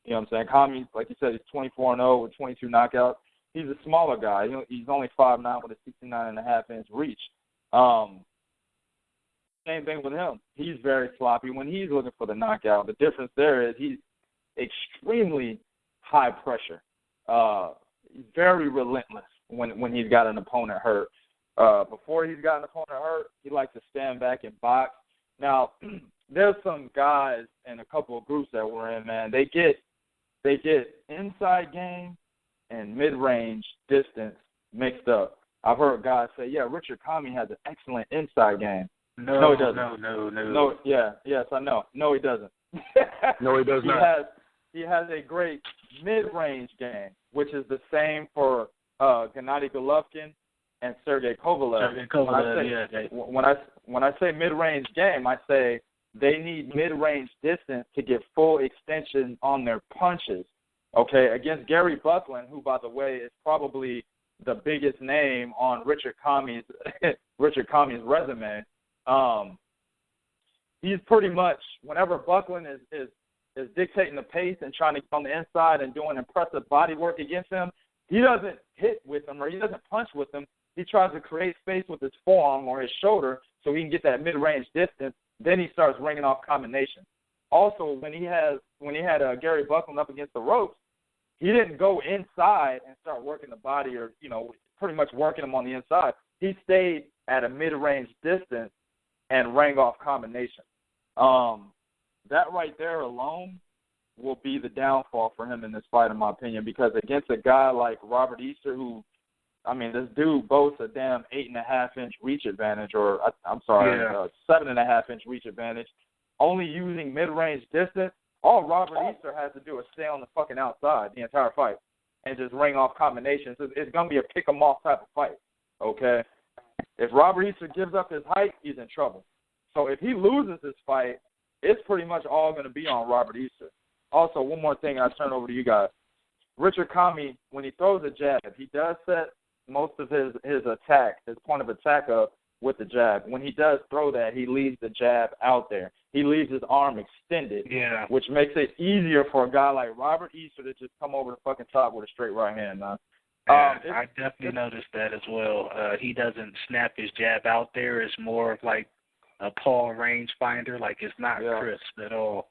You know what I'm saying? Commey, like you said, he's 24-0 with 22 knockouts. He's a smaller guy. He's only 5'9" with a 69.5-inch reach. Same thing with him. He's very sloppy when he's looking for the knockout. The difference there is he's extremely high pressure, very relentless when he's got an opponent hurt. Before he's got an opponent hurt, he likes to stand back and box. Now, there's some guys and a couple of groups that we're in, man. They get inside game and mid-range distance mixed up. I've heard guys say, yeah, Richard Commey has an excellent inside game. No, he doesn't. No. Yes, I know. No, he doesn't. No, he does not. He has a great mid-range game, which is the same for Gennady Golovkin and Sergey Kovalev. When I say mid-range game, I say they need mid-range distance to get full extension on their punches. Okay, against Gary Buckland, who, by the way, is probably the biggest name on Richard Commey's resume. He's pretty much, whenever Buckland is dictating the pace and trying to get on the inside and doing impressive body work against him, he doesn't hit with him or he doesn't punch with him. He tries to create space with his forearm or his shoulder so he can get that mid-range distance. Then he starts ringing off combinations. Also, when he had Gary Buckland up against the ropes, he didn't go inside and start working the body or, pretty much working him on the inside. He stayed at a mid-range distance and rang off combinations. That right there alone will be the downfall for him in this fight, in my opinion, because against a guy like Robert Easter, who, this dude boasts a damn 8.5-inch reach advantage, 7.5-inch reach advantage, only using mid-range distance. All Robert Easter has to do is stay on the fucking outside the entire fight and just ring off combinations. It's going to be a pick-em-off type of fight, okay? If Robert Easter gives up his height, he's in trouble. So if he loses this fight, it's pretty much all going to be on Robert Easter. Also, one more thing, and I turn over to you guys. Richard Commey, when he throws a jab, he does set most of his point of attack up with the jab. When he does throw that, he leaves the jab out there. He leaves his arm extended, which makes it easier for a guy like Robert Easter to just come over the fucking top with a straight right hand. I definitely noticed that as well. He doesn't snap his jab out there. It's more of like a Paul rangefinder. Like, it's not crisp at all.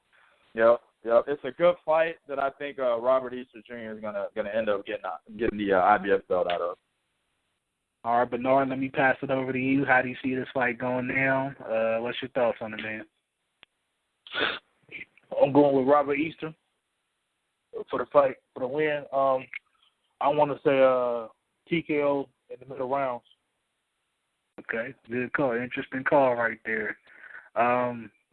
Yep. It's a good fight that I think Robert Easter Jr. is gonna end up getting the IBF belt out of. All right, Bernard, let me pass it over to you. How do you see this fight going down? What's your thoughts on it, man? I'm going with Robert Easter for the fight, for the win. I want to say TKO in the middle rounds. Okay, good call. Interesting call right there.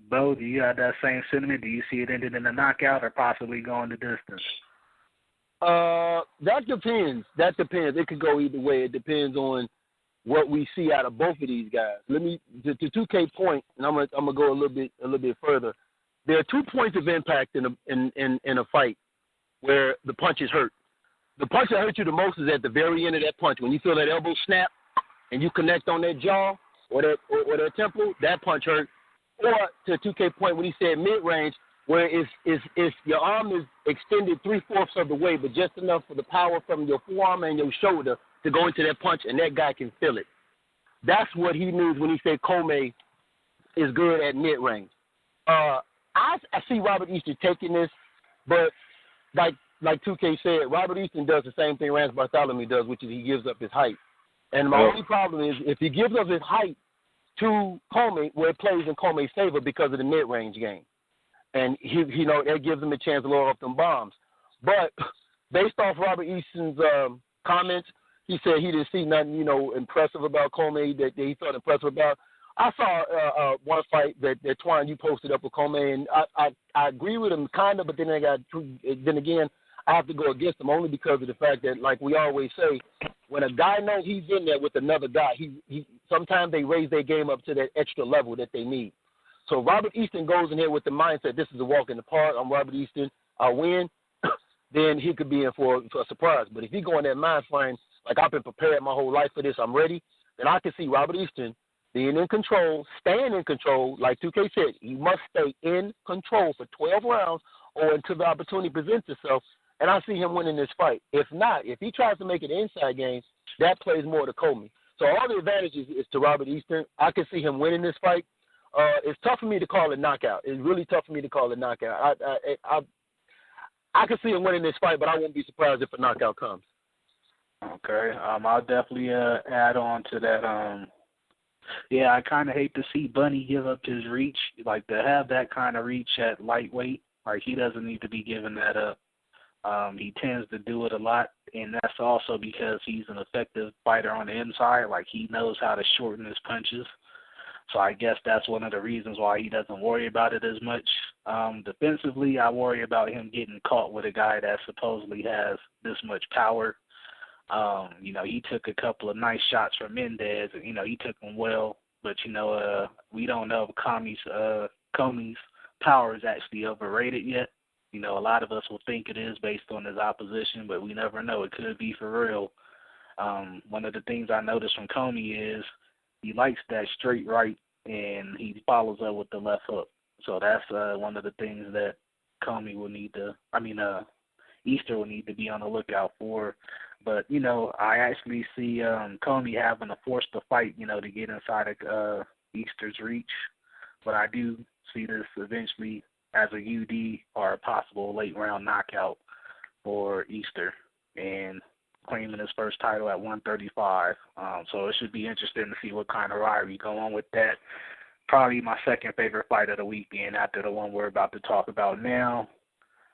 Bo, do you have that same sentiment? Do you see it ending in a knockout or possibly going the distance? That depends. It could go either way. It depends on what we see out of both of these guys. Let me to 2K point, and I'm gonna go a little bit further. There are 2 points of impact in a fight where the punches hurt. The punch that hurts you the most is at the very end of that punch when you feel that elbow snap and you connect on that jaw or that temple. That punch hurt. Or to 2K point when he said mid range, where it's your arm is extended 3/4 of the way, but just enough for the power from your forearm and your shoulder to go into that punch, and that guy can feel it. That's what he means when he said Commey is good at mid range. I see Robert Easter taking this, but like 2K said, Robert Easter does the same thing Rance Bartholomew does, which is he gives up his height. And my only problem is if he gives up his height to Commey, where it plays in Commey's favor because of the mid range game. And that gives him a chance to load off them bombs. But based off Robert Easton's comments, he said he didn't see nothing, impressive about Commey that he thought impressive about. I saw one fight that Twine you posted up with Commey, and I agree with him kind of, but then again I have to go against him only because of the fact that, like we always say, when a guy knows he's in there with another guy, he sometimes they raise their game up to that extra level that they need. So Robert Easton goes in here with the mindset, this is a walk in the park, I'm Robert Easton, I win, then he could be in for a surprise. But if he go in that mind frame, like I've been prepared my whole life for this, I'm ready, then I can see Robert Easton being in control, staying in control, like 2K said, he must stay in control for 12 rounds or until the opportunity presents itself, and I see him winning this fight. If not, if he tries to make it an inside game, that plays more to Commey. So all the advantages is to Robert Easton. I can see him winning this fight. It's tough for me to call it knockout. It's really tough for me to call it knockout. I can see him winning this fight, but I won't be surprised if a knockout comes. Okay. I'll definitely add on to that. I kind of hate to see Bunny give up his reach. Like, to have that kind of reach at lightweight, like, he doesn't need to be giving that up. He tends to do it a lot, and that's also because he's an effective fighter on the inside. Like, he knows how to shorten his punches. So I guess that's one of the reasons why he doesn't worry about it as much. Defensively, I worry about him getting caught with a guy that supposedly has this much power. He took a couple of nice shots from Mendez, and, he took them well. But, we don't know if Commey's power is actually overrated yet. A lot of us will think it is based on his opposition, but we never know. It could be for real. One of the things I noticed from Commey is he likes that straight right, and he follows up with the left hook. So that's one of the things that Commey will need to, Easter will need to be on the lookout for. But, I actually see Commey having to force the fight, to get inside of Easter's reach. But I do see this eventually as a UD or a possible late-round knockout for Easter and claiming his first title at 135. So it should be interesting to see what kind of ride we go on with that. Probably my second favorite fight of the weekend after the one we're about to talk about now.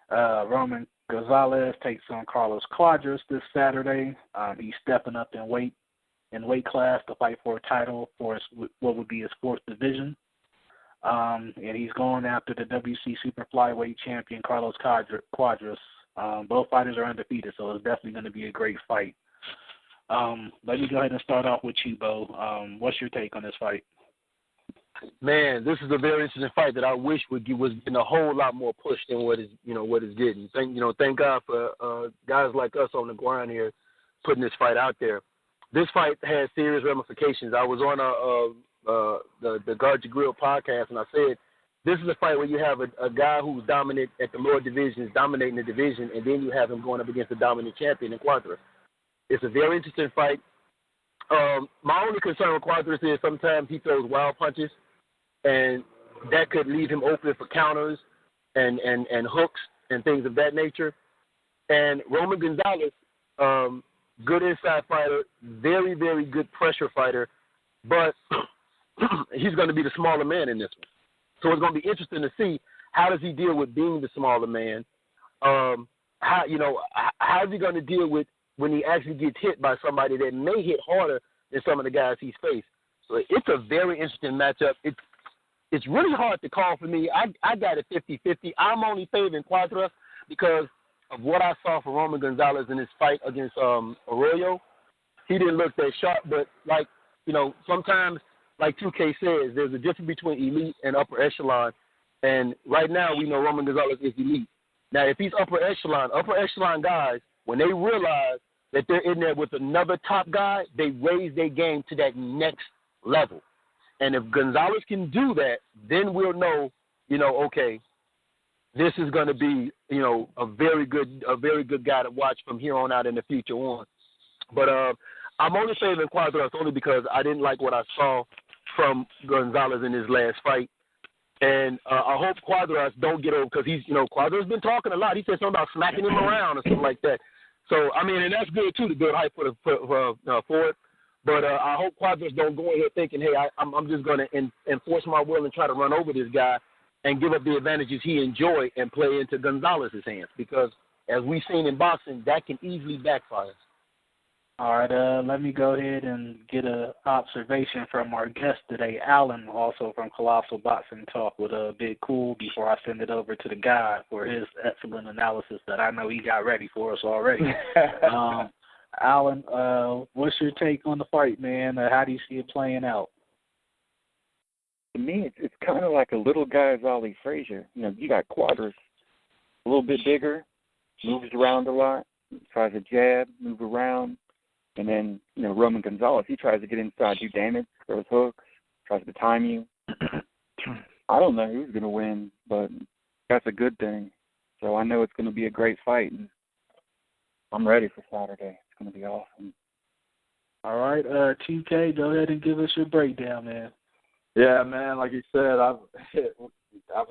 Roman Gonzalez takes on Carlos Cuadras this Saturday. He's stepping up in weight class to fight for a title for what would be his fourth division. And he's going after the WC Super Flyweight champion, Carlos Cuadras. Both fighters are undefeated, so it's definitely going to be a great fight. Let me go ahead and start off with you, Bo. What's your take on this fight? Man, this is a very interesting fight that I wish was getting a whole lot more push than what it's getting. Thank God for guys like us on the ground here putting this fight out there. This fight has serious ramifications. I was on the Guard Your Grill podcast, and I said this is a fight where you have a guy who's dominant at the lower divisions, dominating the division, and then you have him going up against the dominant champion in Cuadras. It's a very interesting fight. My only concern with Cuadras is sometimes he throws wild punches, and that could leave him open for counters and hooks and things of that nature. And Roman Gonzalez, good inside fighter, very, very good pressure fighter, but he's going to be the smaller man in this one. So it's going to be interesting to see how does he deal with being the smaller man. How is he going to deal with when he actually gets hit by somebody that may hit harder than some of the guys he's faced. So it's a very interesting matchup. It's really hard to call for me. I got it 50-50. I'm only favoring Cuadras because of what I saw from Roman Gonzalez in his fight against Arroyo. He didn't look that sharp, but sometimes, like 2K says, there's a difference between elite and upper echelon. And right now we know Roman Gonzalez is elite. Now, if he's upper echelon guys, when they realize that they're in there with another top guy, they raise their game to that next level. And if Gonzalez can do that, then we'll know, okay, this is going to be, a very good guy to watch from here on out in the future on. But I'm only favoring Cuadras only because I didn't like what I saw from Gonzalez in his last fight. And I hope Cuadras don't get over because he's, Cuadras been talking a lot. He said something about smacking him around or something like that. So, and that's good, too, to build hype for it. But I hope Cuadras don't go in here thinking, hey, I'm just going to enforce my will and try to run over this guy and give up the advantages he enjoyed and play into Gonzalez's hands. Because, as we've seen in boxing, that can easily backfire. All right, let me go ahead and get an observation from our guest today, Alan, also from Colossal Boxing Talk with a Big Cool, before I send it over to the guy for his excellent analysis that I know he got ready for us already. Alan, what's your take on the fight, man? How do you see it playing out? To me, it's kind of like a little guy's Ollie Frazier. You got Cuadras, a little bit bigger, moves around a lot, tries to jab, move around. And then, Roman Gonzalez, he tries to get inside, do damage, throws hooks, tries to time you. I don't know who's going to win, but that's a good thing. So I know it's going to be a great fight, and I'm ready for Saturday. It's going to be awesome. All right, 2K, go ahead and give us your breakdown, man. Yeah, man, like you said, I've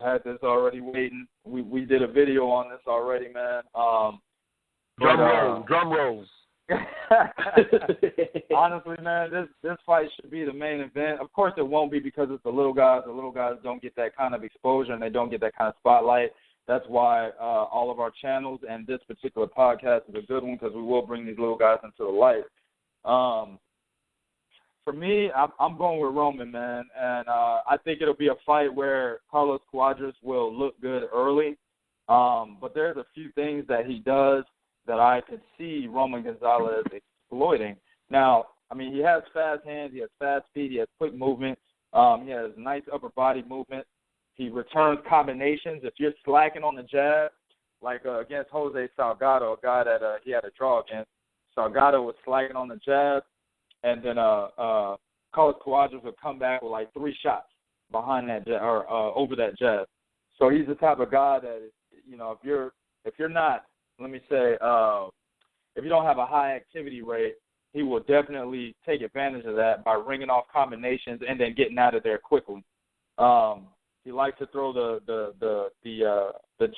had this already waiting. We did a video on this already, man. Drum rolls. Honestly, man, this fight should be the main event. Of course, it won't be because it's the little guys. The little guys don't get that kind of exposure and they don't get that kind of spotlight. That's why all of our channels and this particular podcast is a good one, because we will bring these little guys into the light. For me, I'm going with Roman, man, and I think it'll be a fight where Carlos Cuadras will look good early, but there's a few things that he does that I could see Roman Gonzalez exploiting. Now, I mean, he has fast hands, he has fast feet, he has quick movement, he has nice upper body movement. He returns combinations. If you're slacking on the jab, like against Jose Salgado, a guy that he had a draw against, Salgado was slacking on the jab, and then Carlos Cuadras would come back with like 3 shots behind that jab, or over that jab. So he's the type of guy that, you know, if you're not, let me say, if you don't have a high activity rate, he will definitely take advantage of that by ringing off combinations and then getting out of there quickly. He likes to throw the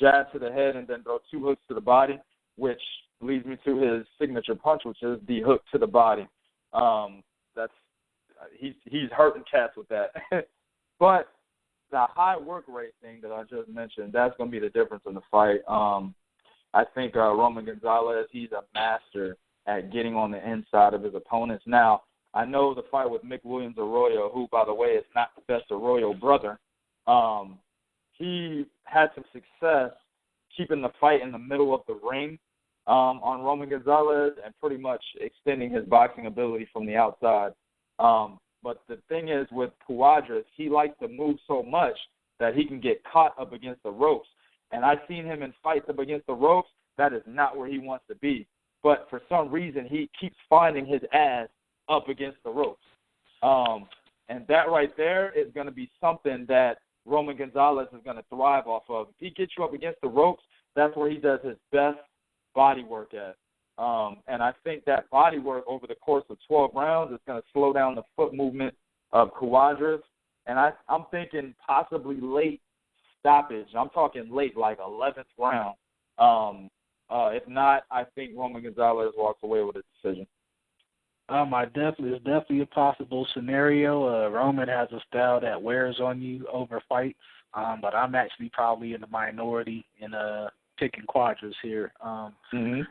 jab to the head and then throw 2 hooks to the body, which leads me to his signature punch, which is the hook to the body. He's hurting cats with that. But the high work rate thing that I just mentioned, that's going to be the difference in the fight. I think Roman Gonzalez, he's a master at getting on the inside of his opponents. Now, I know the fight with Mick Williams Arroyo, who, by the way, is not the best Arroyo brother. He had some success keeping the fight in the middle of the ring on Roman Gonzalez and pretty much extending his boxing ability from the outside. But the thing is, with Cuadras, he likes to move so much that he can get caught up against the ropes. And I've seen him in fights up against the ropes. That is not where he wants to be. But for some reason, he keeps finding his ass up against the ropes. And that right there is going to be something that Roman Gonzalez is going to thrive off of. If he gets you up against the ropes, that's where he does his best body work at. And I think that body work over the course of 12 rounds is going to slow down the foot movement of Cuadras. And I'm thinking possibly late stoppage. I'm talking late, like 11th round. If not, I think Roman Gonzalez walks away with a decision. It's definitely a possible scenario. Roman has a style that wears on you over fights, but I'm actually probably in the minority in picking Cuadras here.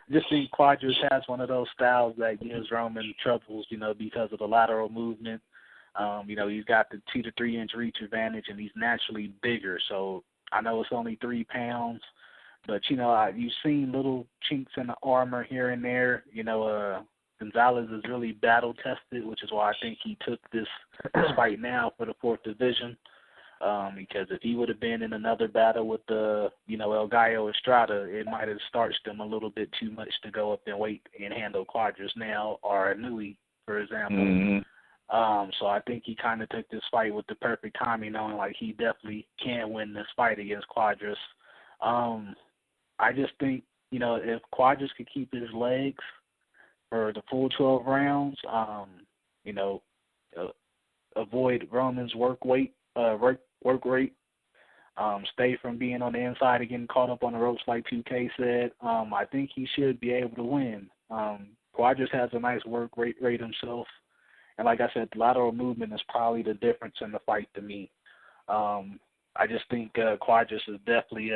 Just think Cuadras has one of those styles that gives Roman troubles, because of the lateral movement. He's got the 2 to 3 inch reach advantage, and he's naturally bigger. So I know it's only 3 pounds, but you've seen little chinks in the armor here and there. Gonzalez is really battle tested, which is why I think he took this fight now for the 4th division. Because if he would have been in another battle with El Gallo Estrada, it might have starched him a little bit too much to go up and wait and handle Cuadras now, or Inoue, for example. So I think he kind of took this fight with the perfect timing, knowing like he definitely can win this fight against Cuadras. I just think, if Cuadras could keep his legs for the full 12 rounds, avoid Roman's work rate, stay from being on the inside and getting caught up on the ropes like 2K said, I think he should be able to win. Cuadras has a nice work rate himself. And like I said, the lateral movement is probably the difference in the fight to me. I just think Cuadras is definitely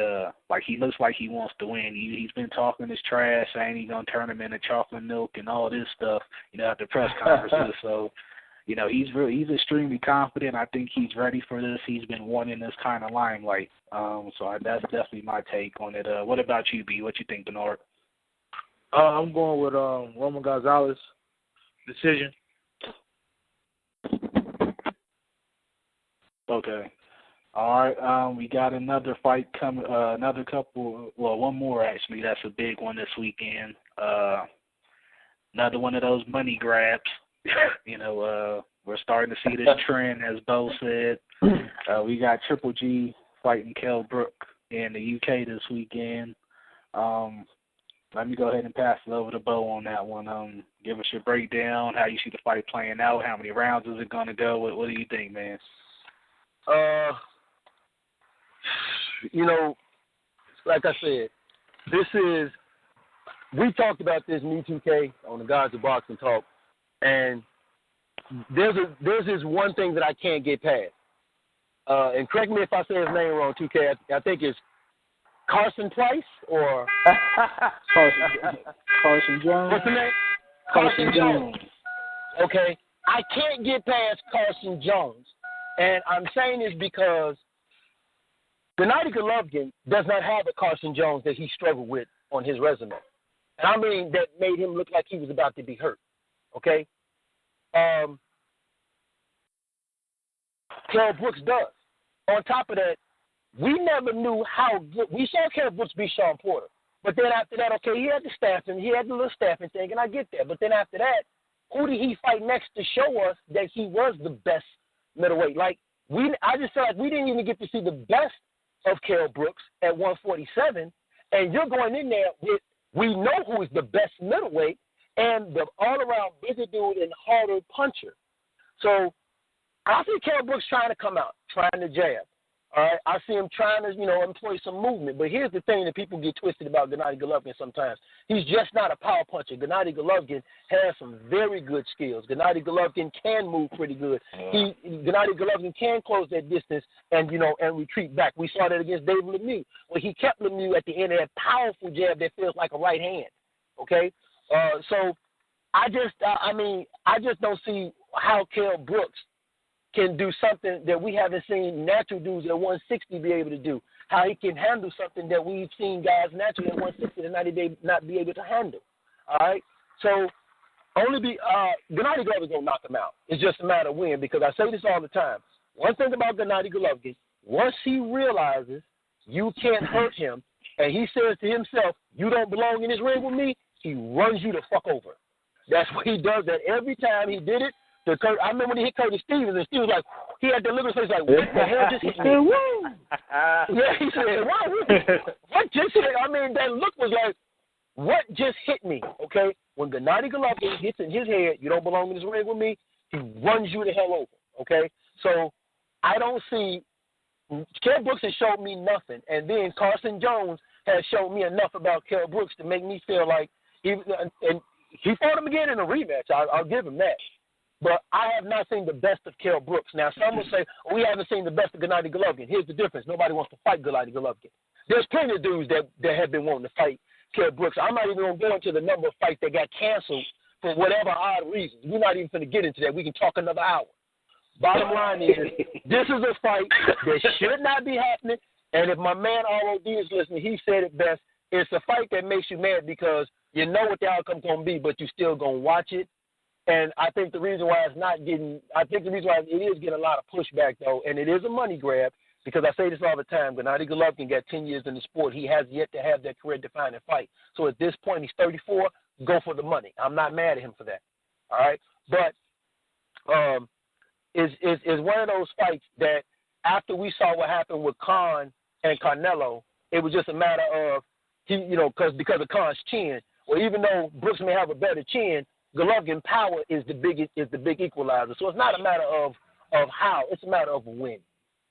he looks like he wants to win. He's been talking his trash, saying he's gonna turn him into chocolate milk and all this stuff, at the press conferences. So, he's extremely confident. I think he's ready for this. He's been wanting this kind of limelight. So that's definitely my take on it. What about you, B? What you think, Bernard? I'm going with Roman Gonzalez decision. Okay. All right, we got another fight coming, one more actually. That's a big one this weekend. Another one of those money grabs. We're starting to see this trend, as Bo said. We got Triple G fighting Kell Brook in the UK this weekend. Let me go ahead and pass it over to Bo on that one. Give us your breakdown, how you see the fight playing out, how many rounds is it going to go? What do you think, man? Like I said, we talked about this, me 2K, on the Guys of Boxing Talk, and there's this one thing that I can't get past. And correct me if I say his name wrong, 2K. I think it's Carson Price or Carson Jones. What's the name? Carson Jones. Okay, I can't get past Carson Jones, and I'm saying this because Gennady Golovkin does not have the Carson Jones that he struggled with on his resume, and I mean that made him look like he was about to be hurt. Okay, Kell Brooks does. On top of that, we never knew how good. We saw Kell Brooks beat Sean Porter. But then after that, okay, he had the little staffing thing, and I get that. But then after that, who did he fight next to show us that he was the best middleweight? Like, I just feel like we didn't even get to see the best of Kell Brooks at 147, and you're going in there with, we know who is the best middleweight and the all-around bigger dude and harder puncher. So I see Kell Brooks trying to come out, trying to jab. All right, I see him trying to, employ some movement. But here's the thing that people get twisted about Gennady Golovkin sometimes. He's just not a power puncher. Gennady Golovkin has some very good skills. Gennady Golovkin can move pretty good. Gennady Golovkin can close that distance and retreat back. We saw that against David Lemieux, where he kept Lemieux at the end of that powerful jab that feels like a right hand. Okay, so I just don't see how Kell Brooks can do something that we haven't seen natural dudes at 160 be able to do. How he can handle something that we've seen guys naturally at 160 and not be able to handle. All right? So Gennady Golovkin is going to knock him out. It's just a matter of when, because I say this all the time. One thing about Gennady Golovkin, once he realizes you can't hurt him, and he says to himself, you don't belong in this ring with me, he runs you the fuck over. That's what he does. That every time he did it, I remember when he hit Curtis Stevens, and Stevens like, he had the little face like, what the hell just hit me? Yeah, he said, what just hit? I mean, that look was like, what just hit me? Okay, when Gennady Golovkin hits in his head, you don't belong in this ring with me, he runs you the hell over. Okay, so I don't see. Kell Brooks has showed me nothing, and then Carson Jones has shown me enough about Kell Brooks to make me feel like, and he fought him again in a rematch. I'll give him that. But I have not seen the best of Kell Brooks. Now, some will say, we haven't seen the best of Gennady Golovkin. Here's the difference. Nobody wants to fight Gennady Golovkin. There's plenty of dudes that have been wanting to fight Kell Brooks. I'm not even going to go into the number of fights that got canceled for whatever odd reasons. We're not even going to get into that. We can talk another hour. Bottom line is, this is a fight that should not be happening. And if my man ROD is listening, he said it best. It's a fight that makes you mad because you know what the outcome's going to be, but you still going to watch it. And I think the reason why it is getting a lot of pushback, though, and it is a money grab, because I say this all the time, Gennady Golovkin got 10 years in the sport. He has yet to have that career-defining fight. So at this point, he's 34, go for the money. I'm not mad at him for that, all right? But is one of those fights that after we saw what happened with Khan and Canelo, it was just a matter of, because of Khan's chin, well, even though Brooks may have a better chin, Golovkin power is the big equalizer. So it's not a matter of how, it's a matter of when.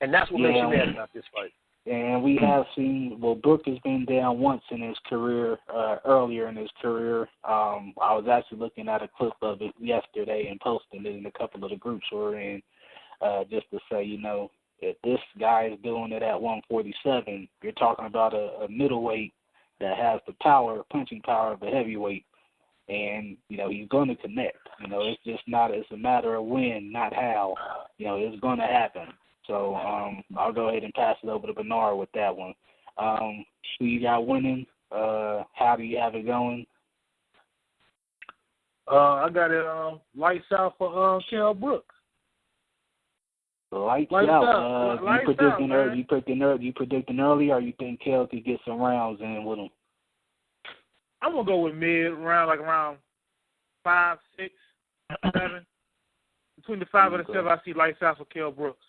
And that's what makes you mad about this fight. And we have seen, Brooks has been down once in his career, earlier in his career. I was actually looking at a clip of it yesterday and posting it in a couple of the groups we're in, just to say, if this guy is doing it at 147, you're talking about a middleweight that has the punching power of a heavyweight. And, he's going to connect. It's just it's a matter of when, not how. It's going to happen. So I'll go ahead and pass it over to Bernard with that one. Who you got winning? How do you have it going? I got it lights out for Kell Brooks. Lights out. You predicting early, or you think Kell could get some rounds in with him? I'm going to go with mid-round, like around 5, 6, 7. Between the 5 and the 7, I see lights out for Kell Brooks.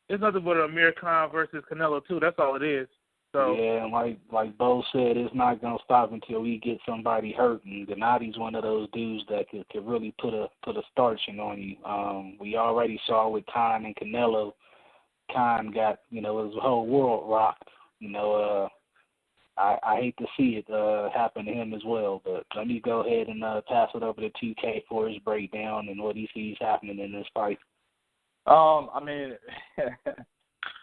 It's nothing but Amir Khan versus Canelo, too. That's all it is. So yeah, and like Bo said, it's not going to stop until we get somebody hurt. And Gennady's one of those dudes that could really put a starching on you. We already saw with Khan and Canelo. Khan got, his whole world rocked. I hate to see it happen to him as well, but let me go ahead and pass it over to 2K for his breakdown and what he sees happening in this fight.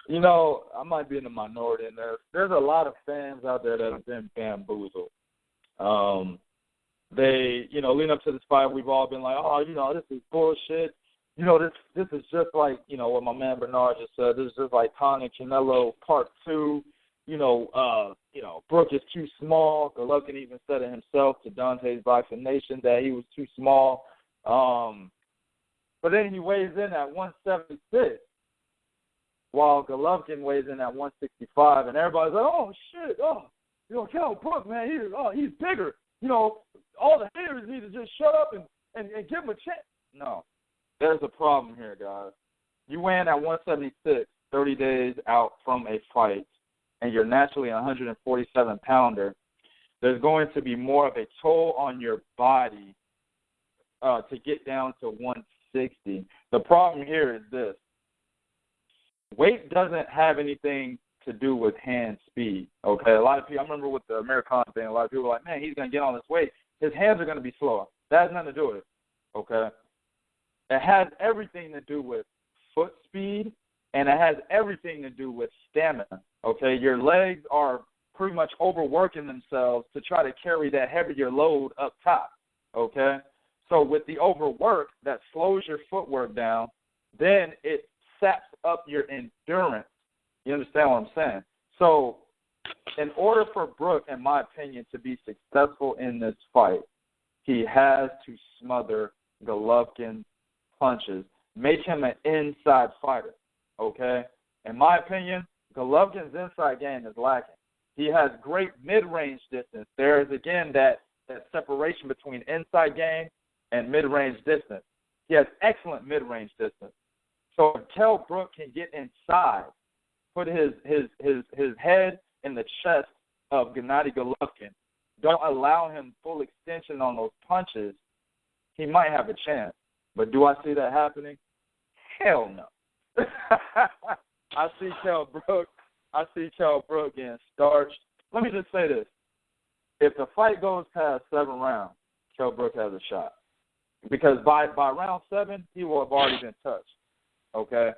You know, I might be in the minority in this. There's a lot of fans out there that have been bamboozled. They, you know, leading up to this fight, we've all been like, oh, you know, this is bullshit. You know, this is just like, you know, what my man Bernard just said. This is just like Khan and Canelo Part 2. You know, Brook is too small. Golovkin even said it himself to Dante's Boxing Nation that he was too small. But then he weighs in at 176, while Golovkin weighs in at 165, and everybody's like, oh, shit, oh, you know, Kell Brook, man, he's bigger. You know, all the haters need to just shut up and give him a chance. No, there's a problem here, guys. You weigh in at 176, 30 days out from a fight, and you're naturally a 147-pounder. There's going to be more of a toll on your body to get down to 160. The problem here is this. Weight doesn't have anything to do with hand speed, okay? A lot of people, I remember with the Americana thing, a lot of people were like, man, he's going to get on this weight. His hands are going to be slower. That has nothing to do with it, okay? It has everything to do with foot speed, and it has everything to do with stamina, okay? Your legs are pretty much overworking themselves to try to carry that heavier load up top, okay? So with the overwork, that slows your footwork down, then it saps up your endurance. You understand what I'm saying? So in order for Brook, in my opinion, to be successful in this fight, he has to smother Golovkin's punches, make him an inside fighter, okay? In my opinion, Golovkin's inside game is lacking. He has great mid-range distance. There is, again, that separation between inside game and mid-range distance. He has excellent mid-range distance. So if Kell Brook can get inside, put his head in the chest of Gennady Golovkin, don't allow him full extension on those punches, he might have a chance. But do I see that happening? Hell no. I see Kell Brook getting starched. Let me just say this. If the fight goes past 7 rounds, Kell Brook has a shot. Because by round 7, he will have already been touched. Okay?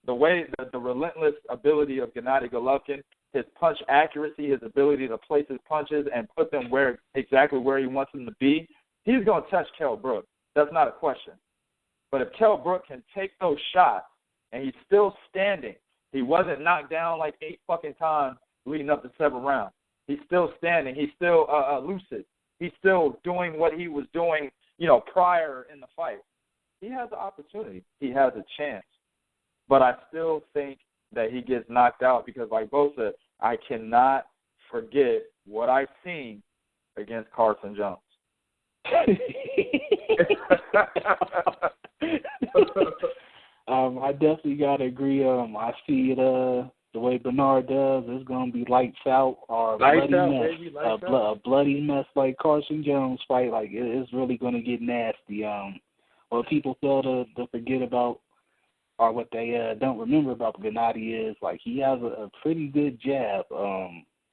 The way, the relentless ability of Gennady Golovkin, his punch accuracy, his ability to place his punches and put them exactly where he wants them to be, he's going to touch Kell Brook. That's not a question. But if Kell Brook can take those shots and he's still standing, he wasn't knocked down like 8 fucking times leading up to 7 rounds. He's still standing. He's still lucid. He's still doing what he was doing, prior in the fight. He has an opportunity. He has a chance. But I still think that he gets knocked out because, like Bo said, I cannot forget what I've seen against Carson Jones. I definitely gotta agree. I see it the way Bernard does. It's gonna be lights out or a bloody mess like Carson Jones fight. Like it's really gonna get nasty. What people fail to forget about, or what they don't remember about Gennady is like he has a pretty good jab.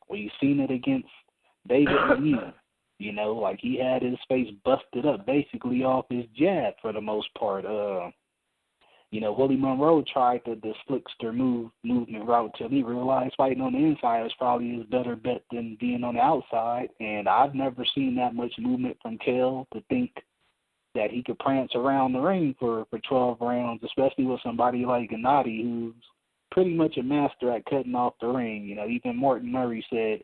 We've seen it against David Muir. Like he had his face busted up basically off his jab for the most part. Willie Monroe tried the slickster movement route till he realized fighting on the inside was probably his better bet than being on the outside. And I've never seen that much movement from Kell to think that he could prance around the ring for 12 rounds, especially with somebody like Gennady, who's pretty much a master at cutting off the ring. Even Martin Murray said,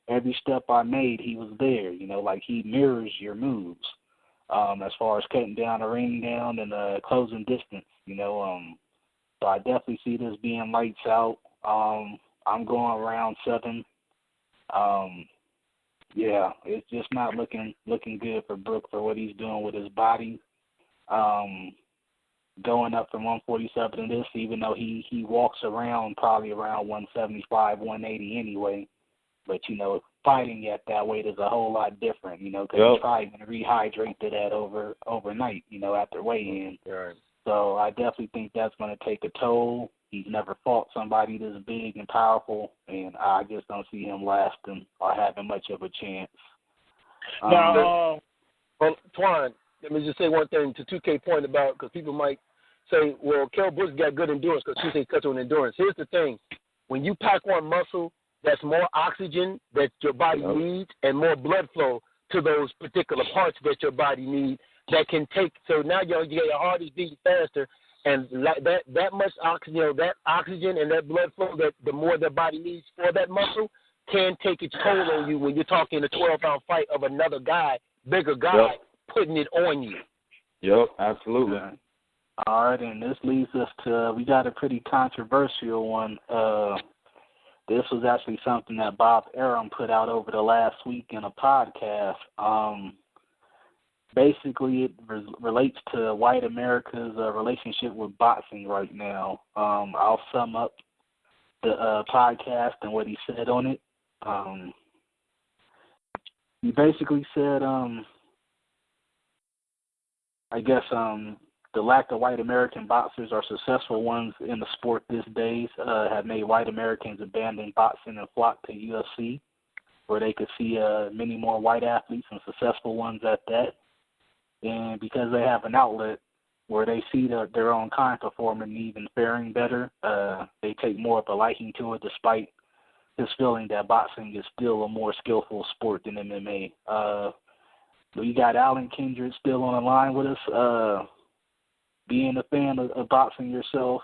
every step I made, he was there. Like he mirrors your moves as far as cutting down the ring down and closing distance. So I definitely see this being lights out. I'm going round 7. Yeah, it's just not looking good for Brook for what he's doing with his body. Going up from 147 to this, even though he walks around probably around 175, 180 anyway. But, fighting at that weight is a whole lot different, because he's probably going to rehydrate to that overnight, after weigh-in. Right. So I definitely think that's going to take a toll. He's never fought somebody this big and powerful, and I just don't see him lasting or having much of a chance. Now, Twan, let me just say one thing to 2K point about, because people might say, well, Kell Brook got good endurance because he said cut on endurance. Here's the thing. When you pack on muscle, that's more oxygen that your body needs and more blood flow to those particular parts that your body needs that can take. So now your heart is beating faster, and that much oxygen, that oxygen and that blood flow, that the more the body needs for that muscle, can take its toll on you when you're talking a 12-round fight of another guy, bigger guy, putting it on you. Yep, absolutely. All right, and this leads us to, we got a pretty controversial one. This was actually something that Bob Arum put out over the last week in a podcast. Basically, it relates to white America's relationship with boxing right now. I'll sum up the podcast and what he said on it. He basically said, the lack of white American boxers or successful ones in the sport these days have made white Americans abandon boxing and flock to UFC, where they could see many more white athletes and successful ones at that. And because they have an outlet where they see their own kind performing and even faring better, they take more of a liking to it, despite his feeling that boxing is still a more skillful sport than MMA. We got Alan Kindred still on the line with us. Being a fan of boxing yourself,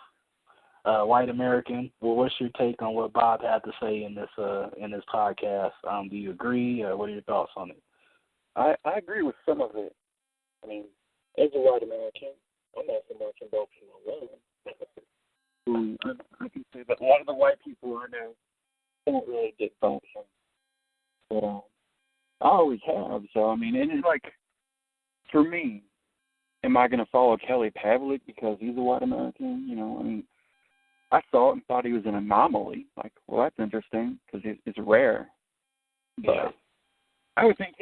white American, well, what's your take on what Bob had to say in this podcast? Do you agree? What are your thoughts on it? I agree with some of it. I mean, as a white American, I'm not so much in boxing alone. I can say that a lot of the white people I know don't really get boxing. But I always have. So, I mean, and it's like, for me, am I going to follow Kelly Pavlik because he's a white American? You know, I mean, I saw it and thought he was an anomaly. Like, well, that's interesting because it's rare. But I would think,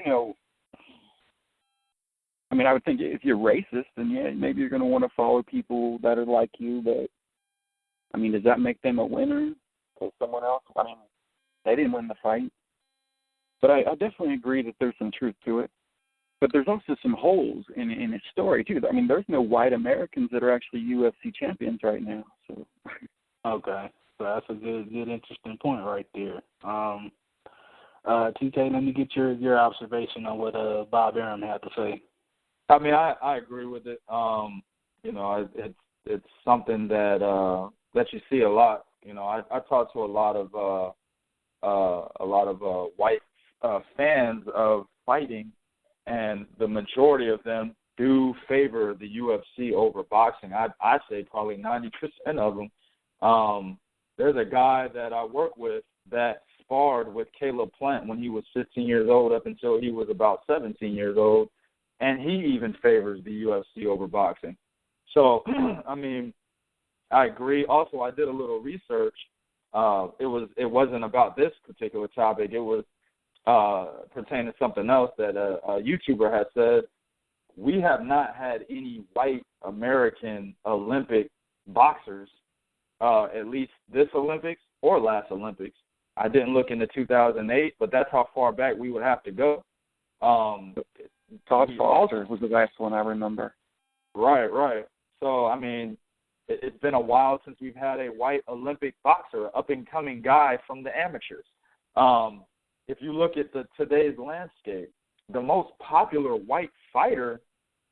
I would think if you're racist, then, yeah, maybe you're going to want to follow people that are like you. But, I mean, does that make them a winner? Because someone else, I mean, they didn't win the fight. But I definitely agree that there's some truth to it. But there's also some holes in his story, too. I mean, there's no white Americans that are actually UFC champions right now. So, okay. So that's a good interesting point right there. TK, let me get your observation on what Bob Arum had to say. I mean, I agree with it. It's something that you see a lot. I talk to a lot of white fans of fighting, and the majority of them do favor the UFC over boxing. I say probably 90% of them. There's a guy that I work with that sparred with Caleb Plant when he was 15 years old up until he was about 17 years old, and he even favors the UFC over boxing. So, I mean, I agree. Also, I did a little research. It wasn't about this particular topic. It was pertaining to something else that a YouTuber had said. We have not had any white American Olympic boxers, at least this Olympics or last Olympics. I didn't look into 2008, but that's how far back we would have to go. Todd Foster was the last one I remember. Right. So, I mean, it's been a while since we've had a white Olympic boxer, up-and-coming guy from the amateurs. If you look at today's landscape, the most popular white fighter,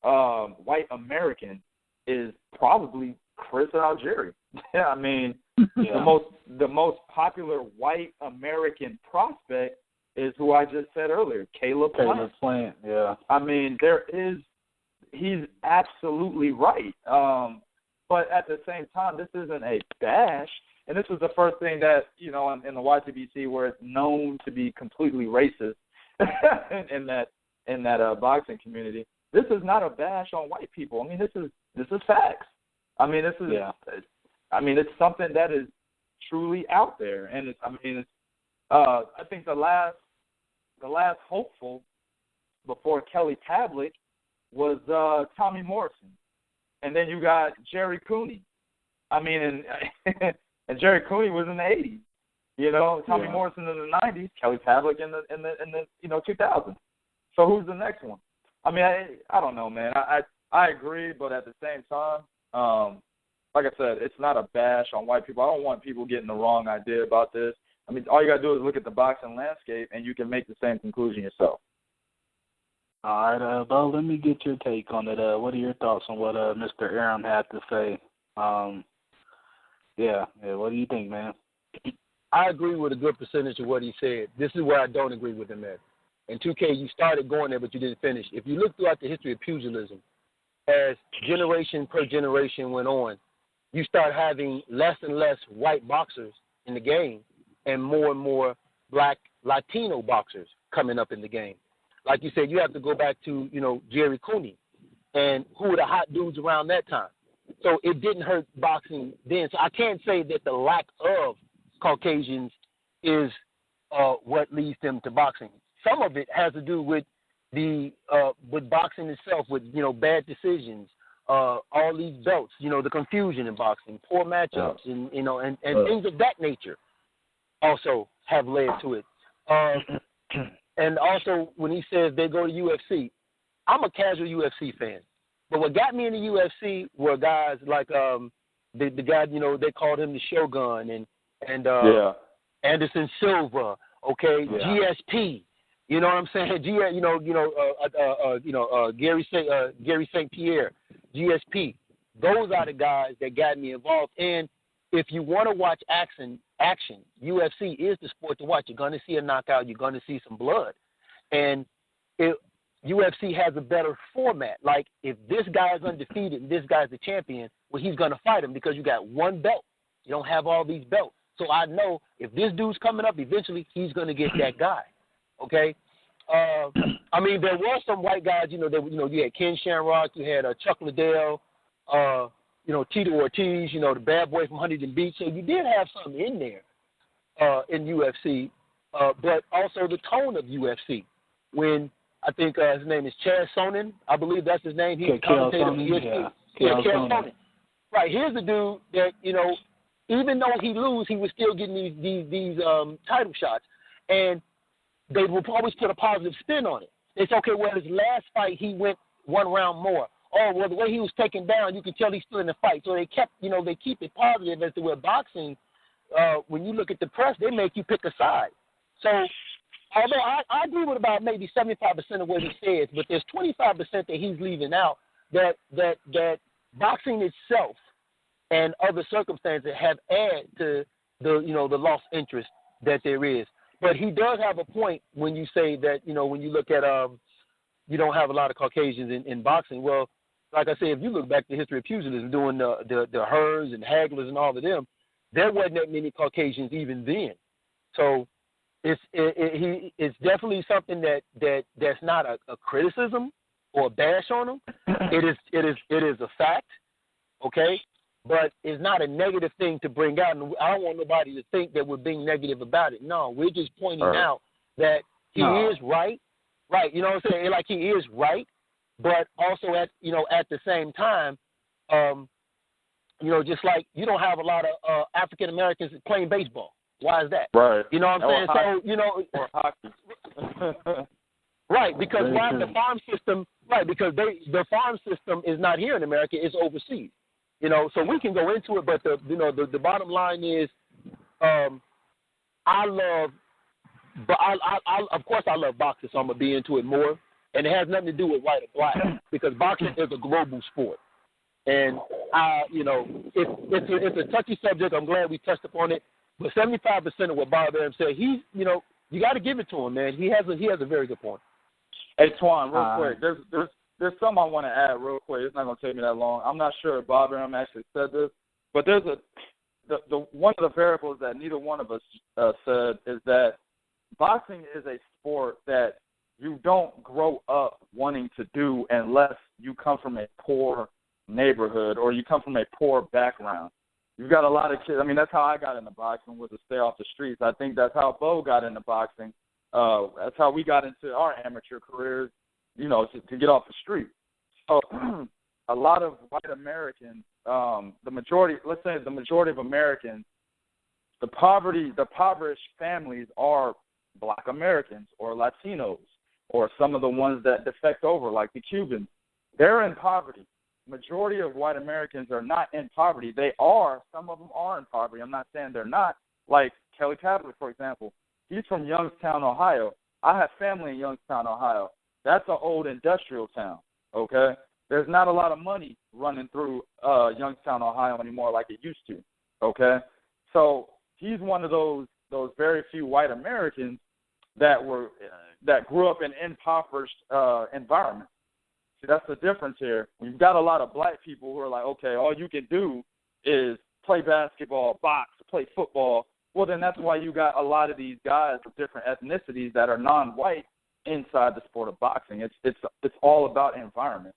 white American, is probably Chris Algieri. I mean, the most popular white American prospect is who I just said earlier, Caleb Plant. Yeah. I mean, he's absolutely right. But at the same time, this isn't a bash. And this was the first thing that, in the YTBC where it's known to be completely racist in that boxing community. This is not a bash on white people. I mean, this is facts. I mean, it's something that is truly out there. And I think the last hopeful before Kelly Pavlik was Tommy Morrison. And then you got Jerry Cooney. I mean, and Jerry Cooney was in the 80s. Tommy Morrison in the 90s, Kelly Pavlik in the 2000s. So who's the next one? I mean, I don't know, man. I agree, but at the same time, like I said, it's not a bash on white people. I don't want people getting the wrong idea about this. I mean, all you got to do is look at the boxing landscape, and you can make the same conclusion yourself. All right, Bo, let me get your take on it. What are your thoughts on what Mr. Arum had to say? What do you think, man? I agree with a good percentage of what he said. This is where I don't agree with him at. And 2K, you started going there, but you didn't finish. If you look throughout the history of pugilism, as generation per generation went on, you start having less and less white boxers in the game and more black Latino boxers coming up in the game. Like you said, you have to go back to, Jerry Cooney and who were the hot dudes around that time. So it didn't hurt boxing then. So I can't say that the lack of Caucasians is what leads them to boxing. Some of it has to do with with boxing itself, with bad decisions, all these belts, the confusion in boxing, poor matchups, and things of that nature also have led to it. And also when he says they go to UFC, I'm a casual UFC fan, but what got me in the UFC were guys like the guy they called him the Shogun and Anderson Silva, GSP. You know what I'm saying? Gary St. Pierre, GSP. Those are the guys that got me involved. And if you want to watch action, UFC is the sport to watch. You're going to see a knockout. You're going to see some blood. And UFC has a better format. Like, if this guy is undefeated and this guy's the champion, well, he's going to fight him because you got one belt. You don't have all these belts. So I know if this dude's coming up, eventually he's going to get that guy. Okay? I mean, there were some white guys, you had Ken Shamrock, you had Chuck Liddell, Tito Ortiz, the bad boy from Huntington Beach. So you did have something in there in UFC, but also the tone of UFC. When I think his name is Chad Sonnen, I believe that's his name. He's a commentator on ESPN. Kell Sonnen. Right, here's the dude that, even though he lose, he was still getting these title shots. And they will always put a positive spin on it. It's okay, well, his last fight, he went one round more. Oh, well, the way he was taken down, you can tell he's still in the fight. So they kept, they keep it positive as to where boxing, when you look at the press, they make you pick a side. So, although I agree with about maybe 75% of what he says, but there's 25% that he's leaving out that boxing itself and other circumstances have added to the lost interest that there is. But he does have a point when you say that, when you look at you don't have a lot of Caucasians in boxing. Well, like I said, if you look back to the history of pugilism, doing the Hearns and Haglers and all of them, there wasn't that many Caucasians even then. So it's definitely something that's not a criticism or a bash on him. It is a fact, okay? But it's not a negative thing to bring out. And I don't want nobody to think that we're being negative about it. No, we're just pointing out that he is right. Right, you know what I'm saying? Like, he is right, but also at the same time, just like you don't have a lot of African Americans playing baseball. Why is that? Right. You know what I'm saying? Or hockey. Right, because the farm system. Right, because the farm system is not here in America; it's overseas. So we can go into it, but the bottom line is, I love. But of course I love boxing, so I'm gonna be into it more. And it has nothing to do with white or black because boxing is a global sport. And it's a touchy subject. I'm glad we touched upon it. But 75% of what Bob Arum said, you got to give it to him, man. He has a very good point. Hey, Twan, real quick, there's something I want to add real quick. It's not gonna take me that long. I'm not sure if Bob Arum actually said this, but there's one of the variables that neither one of us said is that boxing is a sport that you don't grow up wanting to do unless you come from a poor neighborhood or you come from a poor background. You've got a lot of kids. I mean, that's how I got into boxing, was to stay off the streets. I think that's how Bo got into boxing. That's how we got into our amateur careers, to get off the street. So a lot of white Americans, the majority of Americans, the impoverished families are Black Americans or Latinos or some of the ones that defect over, like the Cubans. They're in poverty. majority of white Americans are not in poverty. They are. Some of them are in poverty. I'm not saying they're not. Like Kelly Kapler, for example. He's from Youngstown, Ohio. I have family in Youngstown, Ohio. That's an old industrial town, okay? There's not a lot of money running through Youngstown, Ohio anymore like it used to, okay? So he's one of those very few white Americans that grew up in impoverished environments. See, that's the difference here. We've got a lot of black people who are like, okay, all you can do is play basketball, box, play football. Well, then that's why you got a lot of these guys of different ethnicities that are non-white inside the sport of boxing. It's all about environment.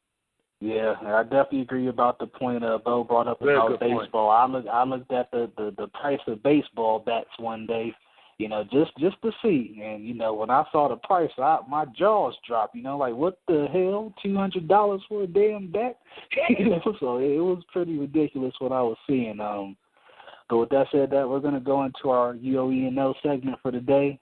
Yeah, I definitely agree about the point Bo brought up about baseball. I looked at the price of baseball bats one day, just to see. And, when I saw the price, my jaws dropped, like, what the hell, $200 for a damn bat? So it was pretty ridiculous what I was seeing. But with that said, we're going to go into our U.O.E.N.O segment for the day.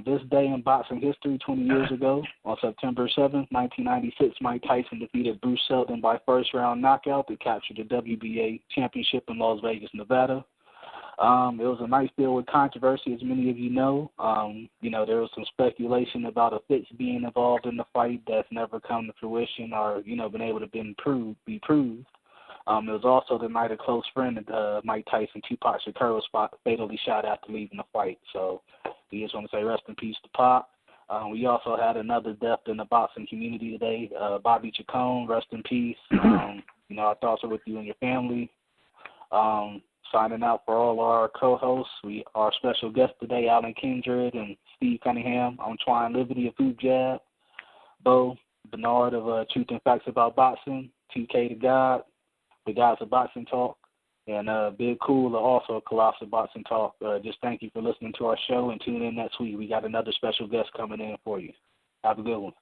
This day in boxing history, 20 years ago, on September 7th, 1996, Mike Tyson defeated Bruce Seldon by first-round knockout to capture the WBA championship in Las Vegas, Nevada. It was a nice deal with controversy, as many of you know. There was some speculation about a fix being involved in the fight that's never come to fruition or, been able to be proved. It was also the night a close friend of Mike Tyson, Tupac Shakur, was fatally shot after leaving the fight. So we just want to say rest in peace to Pop. We also had another death in the boxing community today, Bobby Chacon, rest in peace. Our thoughts are with you and your family. Signing out for all our co-hosts. Our special guests today, Alan Kindred and Steve Cunningham. I'm Twine Liberty of Food Jab. Bo Bernard of Truth and Facts About Boxing. TK the God. The Guys of Boxing Talk, and Big Cool also of Colossal Boxing Talk. Just thank you for listening to our show and tune in next week. We got another special guest coming in for you. Have a good one.